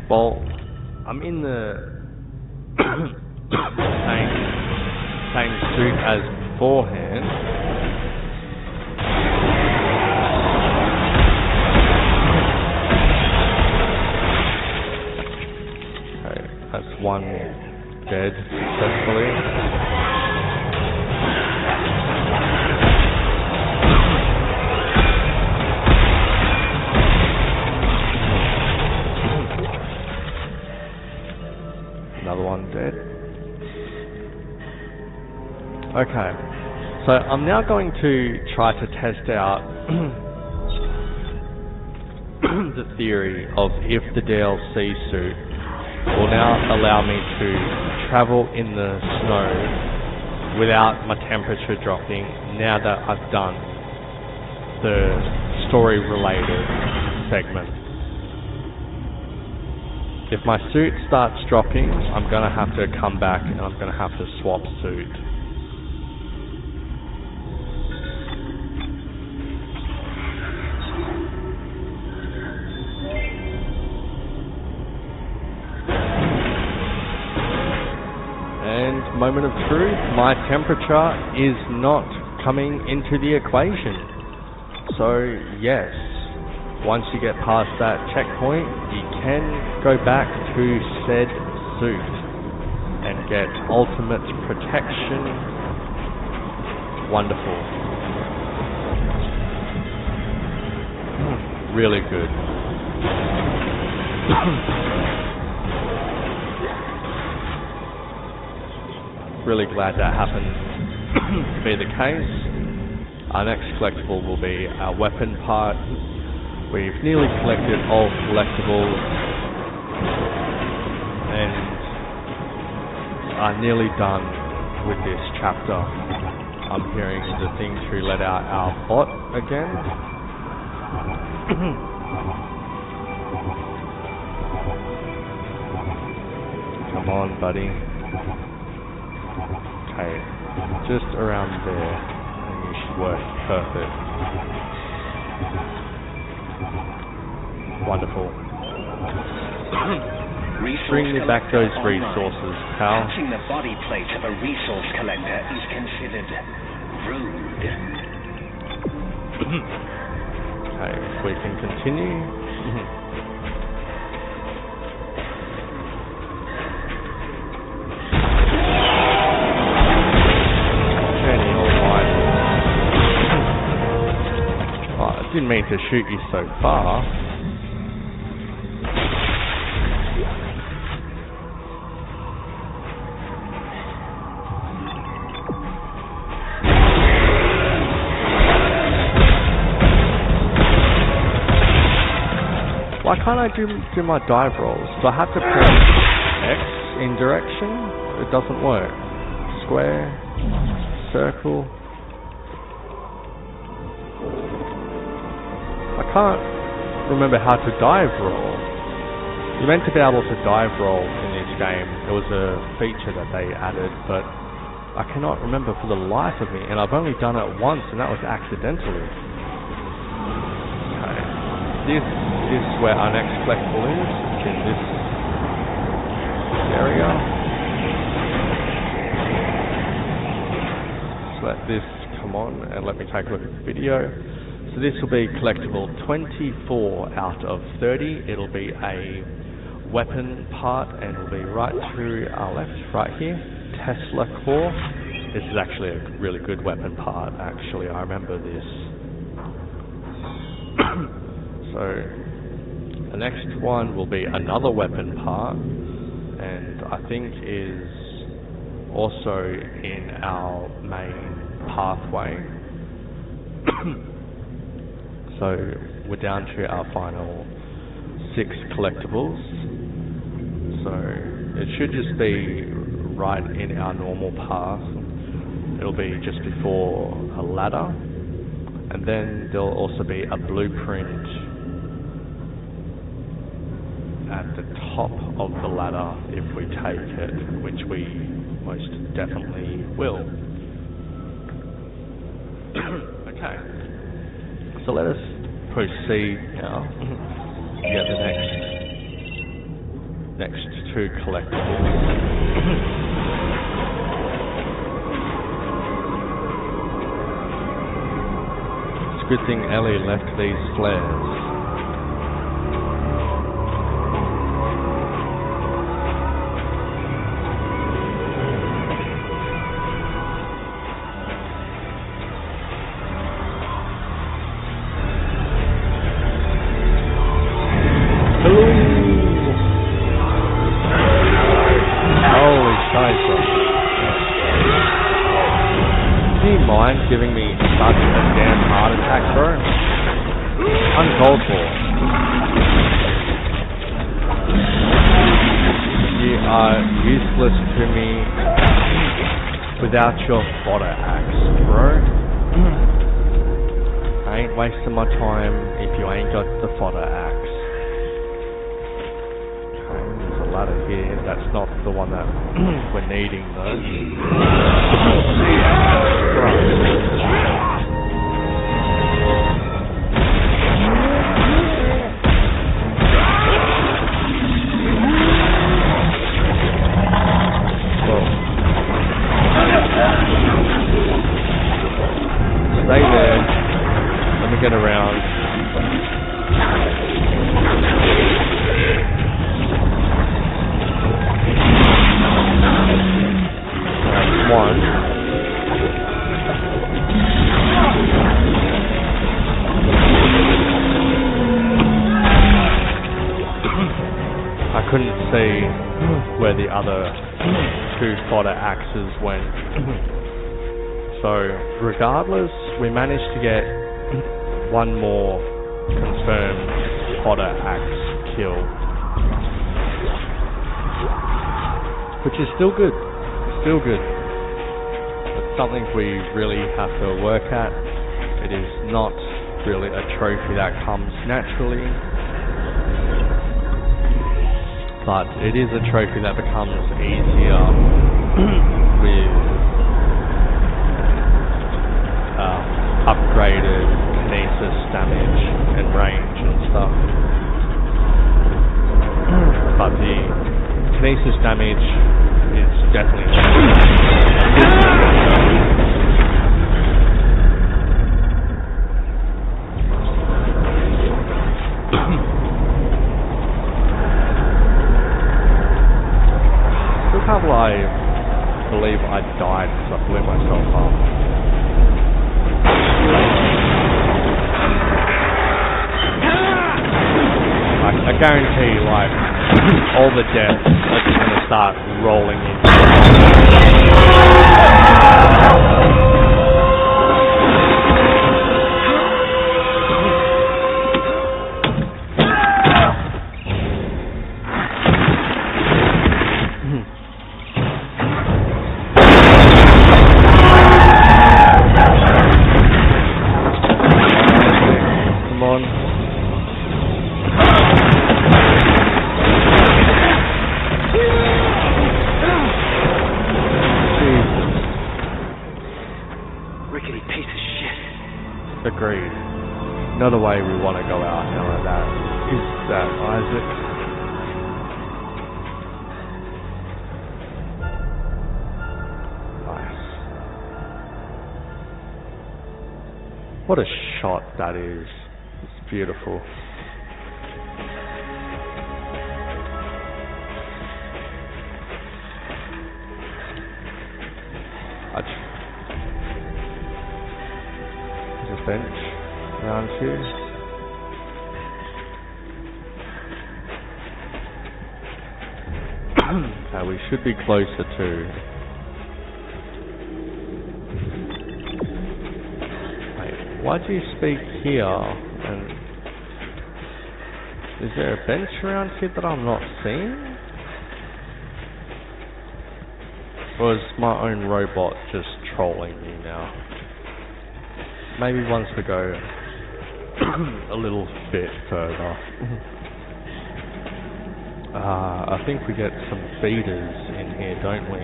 Well, I'm in the same suit as beforehand. Okay, that's 1 dead successfully. Another 1 dead. Okay, so I'm now going to try to test out the theory of if the DLC suit will now allow me to travel in the snow without my temperature dropping now that I've done the story related segment. If my suit starts dropping, I'm going to have to come back and I'm going to have to swap suit. And moment of truth, my temperature is not coming into the equation. So yes, once you get past that checkpoint, you can go back to said suit and get ultimate protection. Wonderful. Really good. Really glad that happened be the case. Our next collectible will be our weapon part. We've nearly collected all collectibles and are nearly done with this chapter. I'm hearing the thing to let out our bot again. Come on, buddy. Okay, just around there, and you should work perfect. Wonderful. Bring me back those resources, pal. Touching the body plate of a resource collector is considered rude. Okay, we can continue. I didn't mean to shoot you so far. Why can't I do my dive rolls? Do I have to press X in direction? It doesn't work. Square, circle. I can't remember how to dive roll. You're meant to be able to dive roll in this game. There was a feature that they added, but I cannot remember for the life of me, and I've only done it once, and that was accidentally. Okay. This is where our next collectible is, in this area. Just let this come on, and let me take a look at the video. So this will be collectible 24 out of 30. It'll be a weapon part, and it'll be right through our left, right here. Tesla core. This is actually a really good weapon part, actually. I remember this. So the next one will be another weapon part, and I think is also in our main pathway. So we're down to our final 6 collectibles. So it should just be right in our normal path. It'll be just before a ladder, and then there'll also be a blueprint at the top of the ladder if we take it, which we most definitely will. Okay. So let us proceed now to get the next 2 collectibles. It's a good thing Ellie left these flares. Giving me such a damn heart attack, bro. Uncalled for. You are useless to me without your fodder axe, bro. I ain't wasting my time if you ain't got the fodder axe. Okay, there's a ladder here. That's not the one that we're needing, though. Stay there. Let me get around. That's one. I couldn't see where the other 2 fodder axes went. So, regardless, we managed to get one more confirmed Potter axe kill, which is still good. Still good. It's something we really have to work at. It is not really a trophy that comes naturally, but it is a trophy that becomes easier with upgraded kinesis damage and range and stuff. But the kinesis damage is definitely I believe I died because I blew myself up. I guarantee, like, all the deaths are just going to start rolling in. Agreed. Another way we want to go out now like that is that Isaac. Nice. What a shot that is. It's beautiful. Bench around here. We should be closer to. Wait, why do you speak here? And is there a bench around here that I'm not seeing? Or is my own robot just trolling me now? Maybe once we go a little bit further. I think we get some feeders in here, don't we?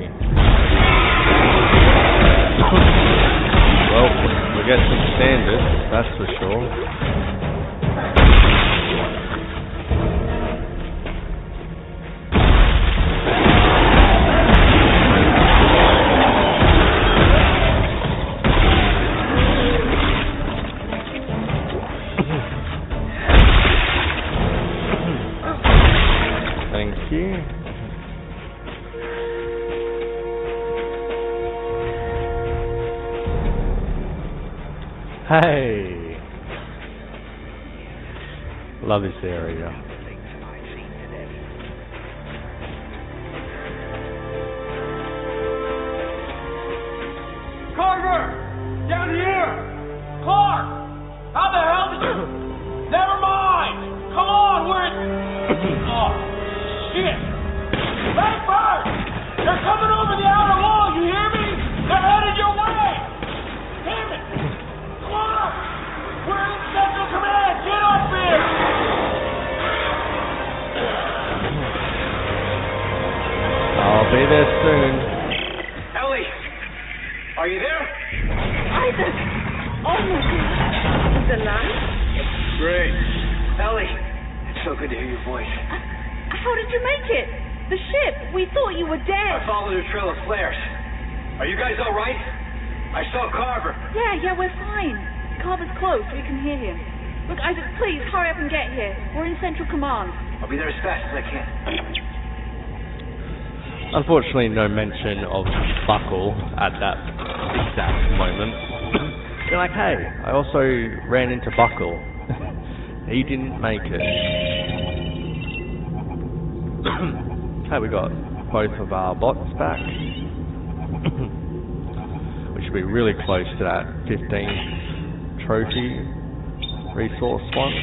Well, we get some standards, that's for sure. Hey! Love this area. Carver! Down here! Clark! How the hell did you... Never mind! Come on, we're in... Oh, shit! Blackbird! They're coming over the outer wall, you hear me? They're headed your way! Damn it! Clark! We're in Central Command! Get up here! I'll be there soon. Ellie! Are you there? Isaac! Oh my God! He's alive? Great. Ellie! It's so good to hear your voice. How did you make it? The ship! We thought you were dead! I followed a trail of flares. Are you guys all right? I saw Carver. Yeah, we're fine. Carver's close, we can hear him. Look, Isaac, please, hurry up and get here. We're in Central Command. I'll be there as fast as I can. Unfortunately, no mention of Buckle at that exact moment. You're like, hey, I also ran into Buckle. He didn't make it. Okay, we got both of our bots back. Which should be really close to that 15 trophy resource one.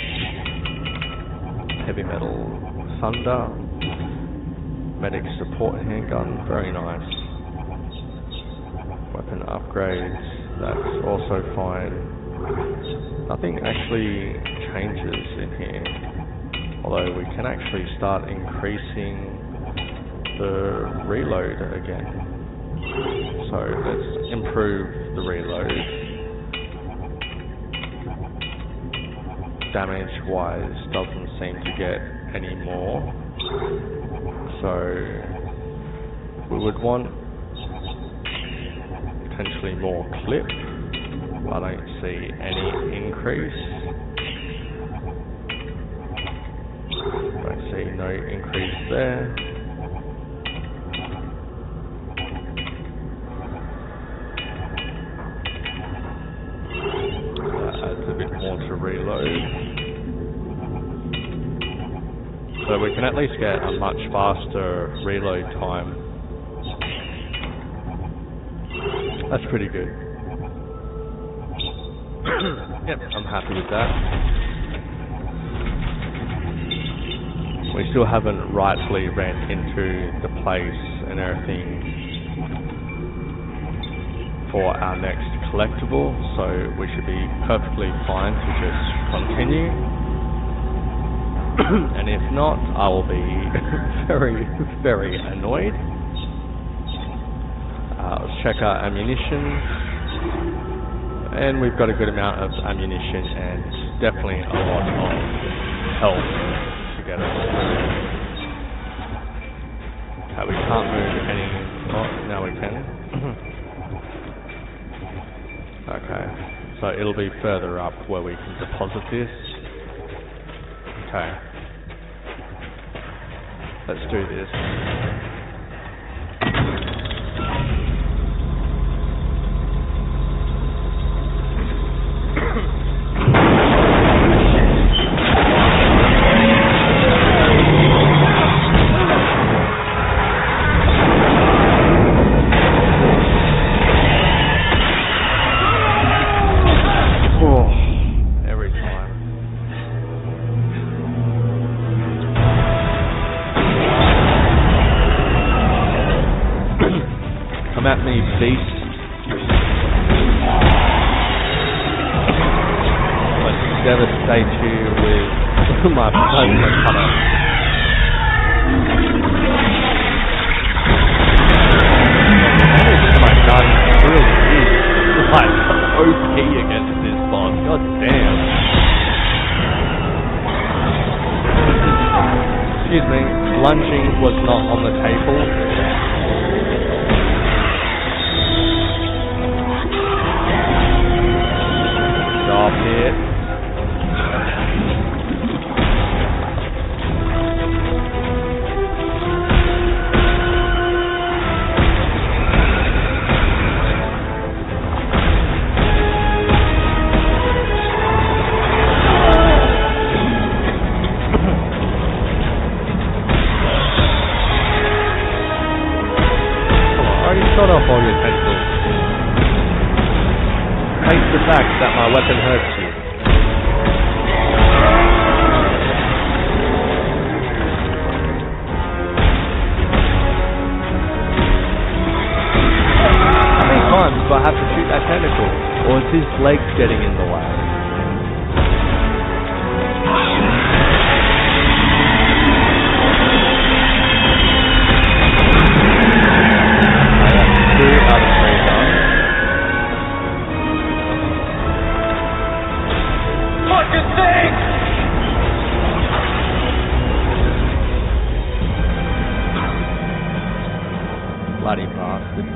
Heavy metal thunder, medic support handgun, very nice. Weapon upgrades, that's also fine. Nothing actually changes in here, although we can actually start increasing the reload again. So let's improve the reload. Damage wise doesn't seem to get any more, so we would want potentially more clip. I don't see any increase. Don't see no increase there. That adds a bit more to reload. So we can at least get a much faster reload time. That's pretty good. Yep, I'm happy with that. We still haven't rightfully ran into the place and everything for our next collectible, so we should be perfectly fine to just continue. And if not, I will be very, very annoyed. Let's check our ammunition. And we've got a good amount of ammunition and definitely a lot of health to get us through. We can't move any... Oh, now we can. Okay, so it'll be further up where we can deposit this. Okay. Let's do this. At me, beast. Let's devastate you with my plasma cutter. My gun really is like OP against this boss. God damn. Excuse me, lunging was not on the table. Stop it. Shut off all your tentacles. Face the fact that my weapon hurts you. How many times do I have to shoot that tentacle? Or is his legs getting in the way? Out of 3 done. Fucking thing! Bloody bastard.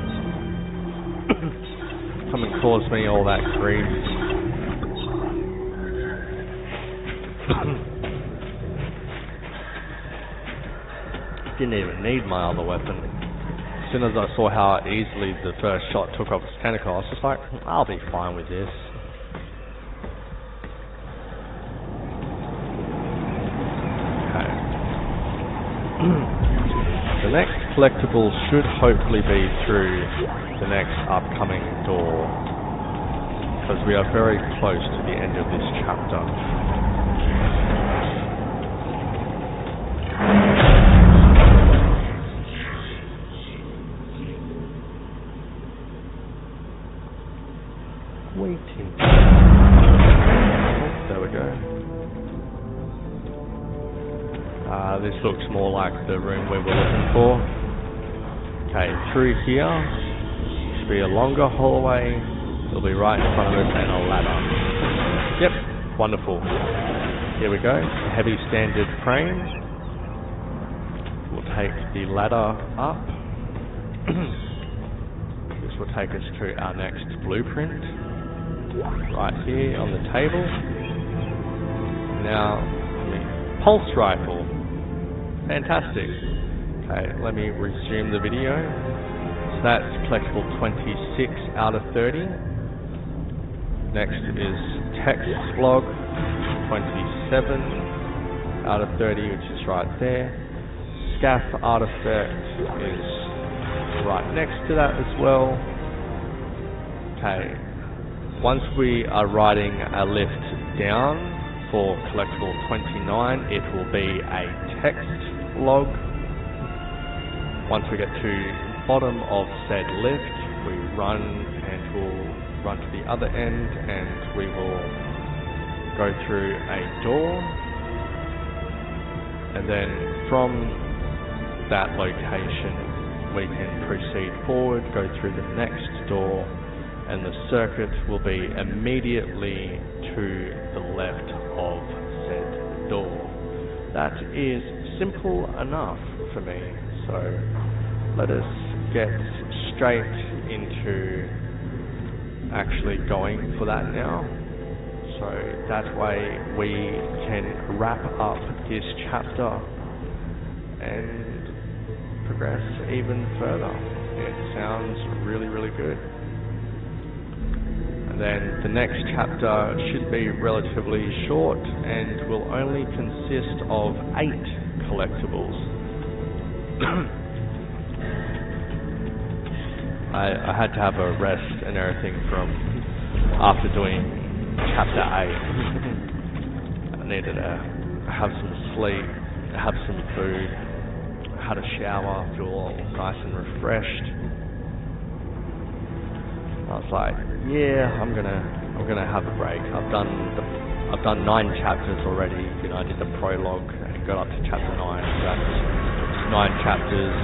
Come and cause me all that grief. Didn't even need my other weapon. As soon as I saw how easily the first shot took off his tentacle, I was just like, I'll be fine with this. Okay. The next collectible should hopefully be through the next upcoming door, because we are very close to the end of this chapter. Waiting. Oh, there we go. This looks more like the room we were looking for. Okay, through here should be a longer hallway. It'll be right in front of us and a ladder. Yep, wonderful. Here we go. Heavy standard frame. We'll take the ladder up. This will take us to our next blueprint. Right here on the table. Now, pulse rifle. Fantastic. Okay, let me resume the video. So that's collectible 26 out of 30. Next is text log 27 out of 30, which is right there. Scaff artifact is right next to that as well. Okay, once we are writing a lift down for collectible 29, it will be a text log. Once we get to bottom of said lift, we run and we'll run to the other end and we will go through a door, and then from that location we can proceed forward, go through the next door, and the circuit will be immediately to the left of said door. That is simple enough for me, so let us get straight into actually going for that now, so that way we can wrap up this chapter and progress even further. It sounds really, really good. And then the next chapter should be relatively short and will only consist of 8 collectibles. I had to have a rest and everything from after doing chapter 8. I needed to have some sleep, have some food, had a shower, feel all nice and refreshed. I was like, yeah, I'm gonna have a break. I've done 9 chapters already. You know, I did the prologue and got up to chapter 9. So that's 9 chapters.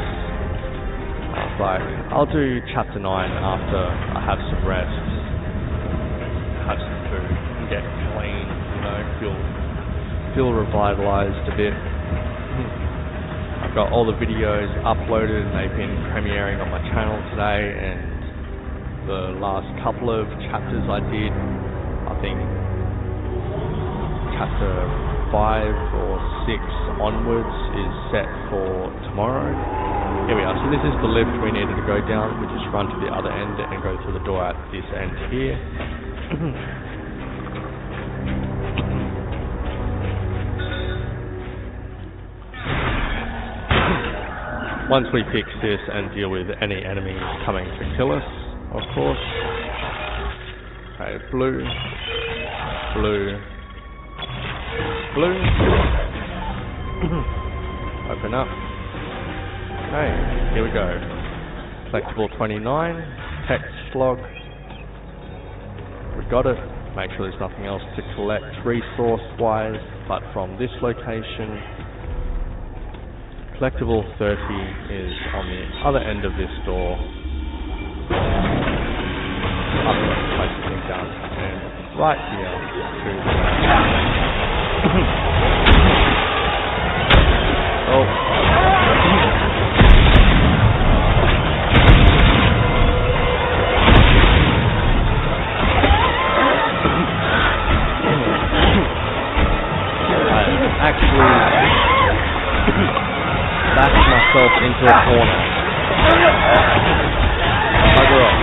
I was like, I'll do chapter 9 after I have some rest, have some food, and get clean. You know, feel revitalized a bit. I've got all the videos uploaded and they've been premiering on my channel today, and the last couple of chapters I did, I think chapter 5 or 6 onwards is set for tomorrow. Here we are. So this is the lift we needed to go down. We just run to the other end and go through the door at this end here. Once we fix this and deal with any enemies coming to kill us, of course. Okay, blue, blue, blue. Open up. Okay, here we go. Collectible 29, text log. We got it. Make sure there's nothing else to collect resource-wise, but from this location. Collectible 30 is on the other end of this door. Up and place the thing down, and right here to oh. I actually backed myself into a corner. Bugger off.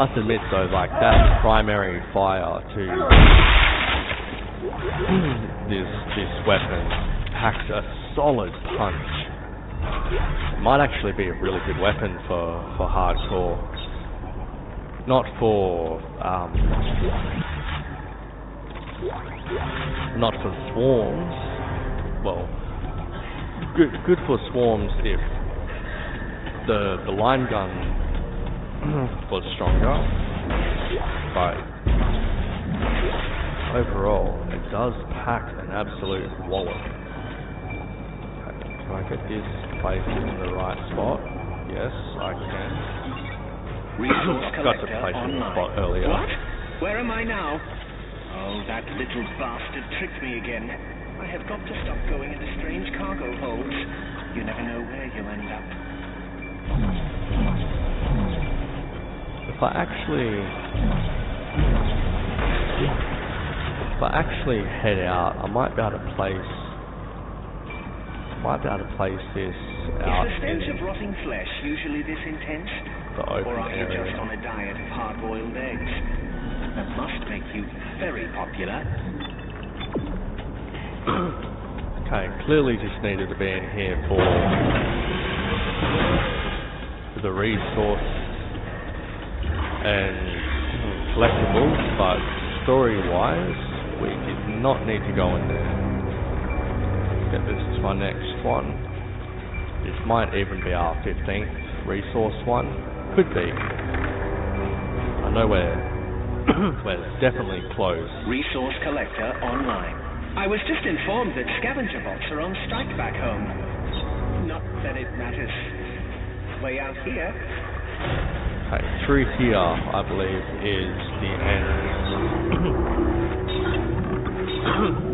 Must admit though, like that primary fire to this weapon packs a solid punch. It might actually be a really good weapon for hardcore. Not for swarms. Well, good for swarms if the line gun was stronger, but overall it does pack an absolute wallop. Okay, can I get this placed in the right spot? Yes, I can. Got to place it in the spot earlier. What? Where am I now? Oh, that little bastard tricked me again. I have got to stop going into strange cargo holds. You never know where you'll end up. If I actually head out, I might be able to place this out. Is the stench of rotting flesh usually this intense? The open or are you area. just on a diet of hard-boiled eggs? That must make you very popular. Okay, clearly just needed to be in here for the resource and collectibles, but story-wise, we did not need to go in there. Get this to my next one. This might even be our 15th resource one. Could be. I know we're definitely close. Resource collector online. I was just informed that scavenger bots are on strike back home. Not that it matters. Way out here. Okay, through here, I believe, is the end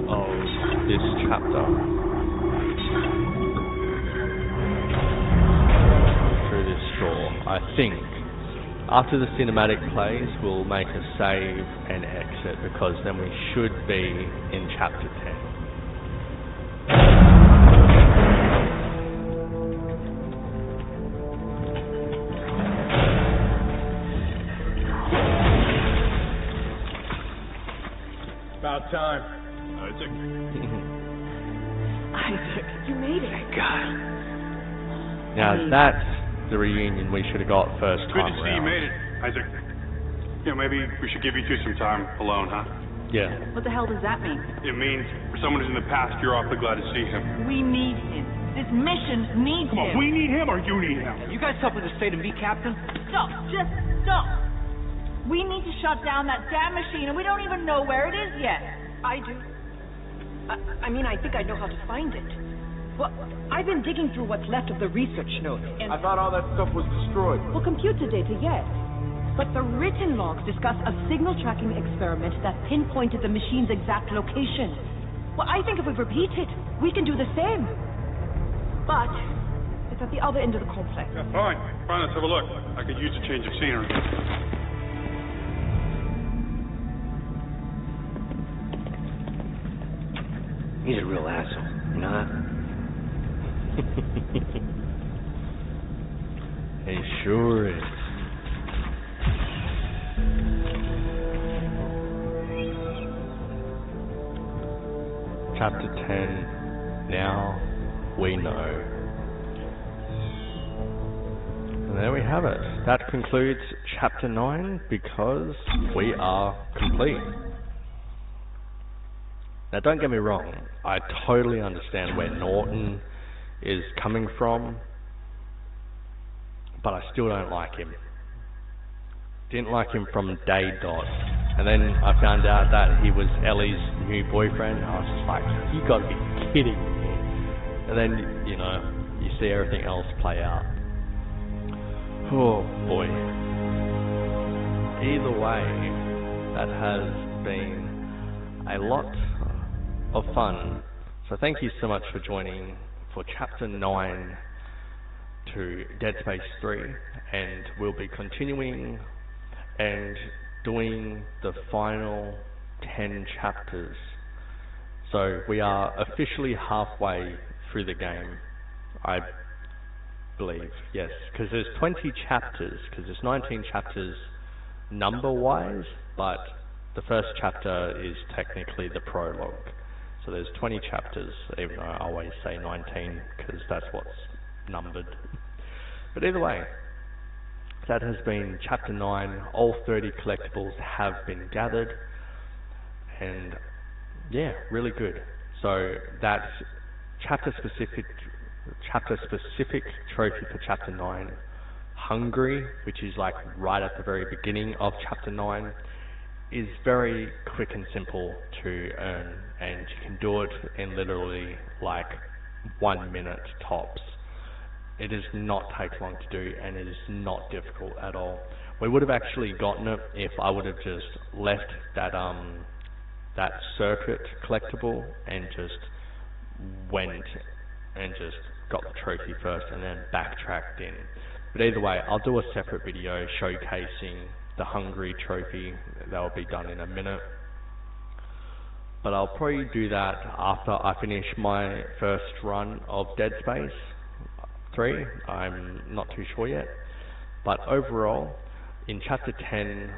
of this chapter. Through this door, I think. After the cinematic plays, we'll make a save and exit, because then we should be in chapter 10. About time. Isaac. Isaac, you made it. Thank God. Now that's the reunion we should have got first time Good to see you made it, Isaac. You know, maybe we should give you two some time alone, huh? Yeah. What the hell does that mean? It means for someone who's in the past, you're awfully glad to see him. We need him. This mission needs Come on, him. we need him or you need him? You guys help with the state and be captain? Stop! Just stop! We need to shut down that damn machine, and we don't even know where it is yet. I do. I mean, I think I know how to find it. Well, I've been digging through what's left of the research notes, and I thought all that stuff was destroyed. well, computer data, yes. But the written logs discuss a signal tracking experiment that pinpointed the machine's exact location. Well, I think if we repeat it, we can do the same. But it's at the other end of the complex. Yeah, fine. Fine, let's have a look. I could use a change of scenery. He's a real asshole, you know that? He sure is. Chapter 10, Now We Know. And there we have it. That concludes Chapter 9, because we are complete. Now don't get me wrong, I totally understand where Norton is coming from, but I still don't like him. Didn't like him from day dot. And then I found out that he was Ellie's new boyfriend. I was just like, you gotta be kidding me. And then, you know, you see everything else play out. Oh boy. Either way, that has been a lot of fun. So thank you so much for joining for Chapter 9 to Dead Space 3. And we'll be continuing and doing the final 10 chapters. So we are officially halfway through the game, I believe, yes, because there's 20 chapters, because there's 19 chapters number-wise, but the first chapter is technically the prologue. So there's 20 chapters, even though I always say 19 because that's what's numbered. But either way, that has been chapter 9. All 30 collectibles have been gathered, and yeah, really good. So that's chapter specific trophy for chapter 9. Hungry, which is like right at the very beginning of chapter 9, is very quick and simple to earn, and you can do it in literally like 1 minute tops. It does not take long to do, and it is not difficult at all. We would have actually gotten it if I would have just left that circuit collectible and just went and just got the trophy first and then backtracked in. But either way, I'll do a separate video showcasing the Hungry trophy. That will be done in a minute. But I'll probably do that after I finish my first run of Dead Space 3. I'm not too sure yet. But overall, in chapter 10,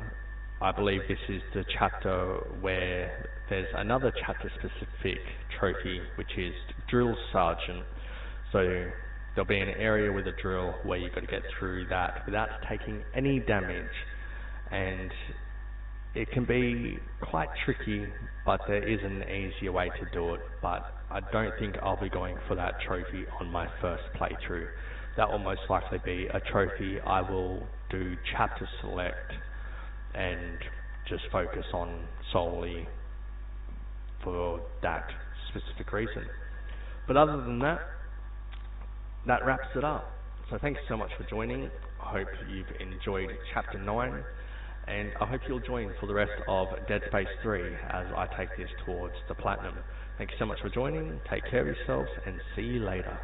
I believe this is the chapter where there's another chapter specific trophy, which is Drill Sergeant. So there'll be an area with a drill where you've got to get through that without taking any damage, and it can be quite tricky, but there is an easier way to do it. But I don't think I'll be going for that trophy on my first playthrough. That will most likely be a trophy I will do chapter select and just focus on solely for that specific reason. But other than that, that wraps it up. So thanks so much for joining. I hope you've enjoyed chapter 9, and I hope you'll join for the rest of Dead Space 3 as I take this towards the platinum. Thank you so much for joining. Take care of yourselves, and see you later.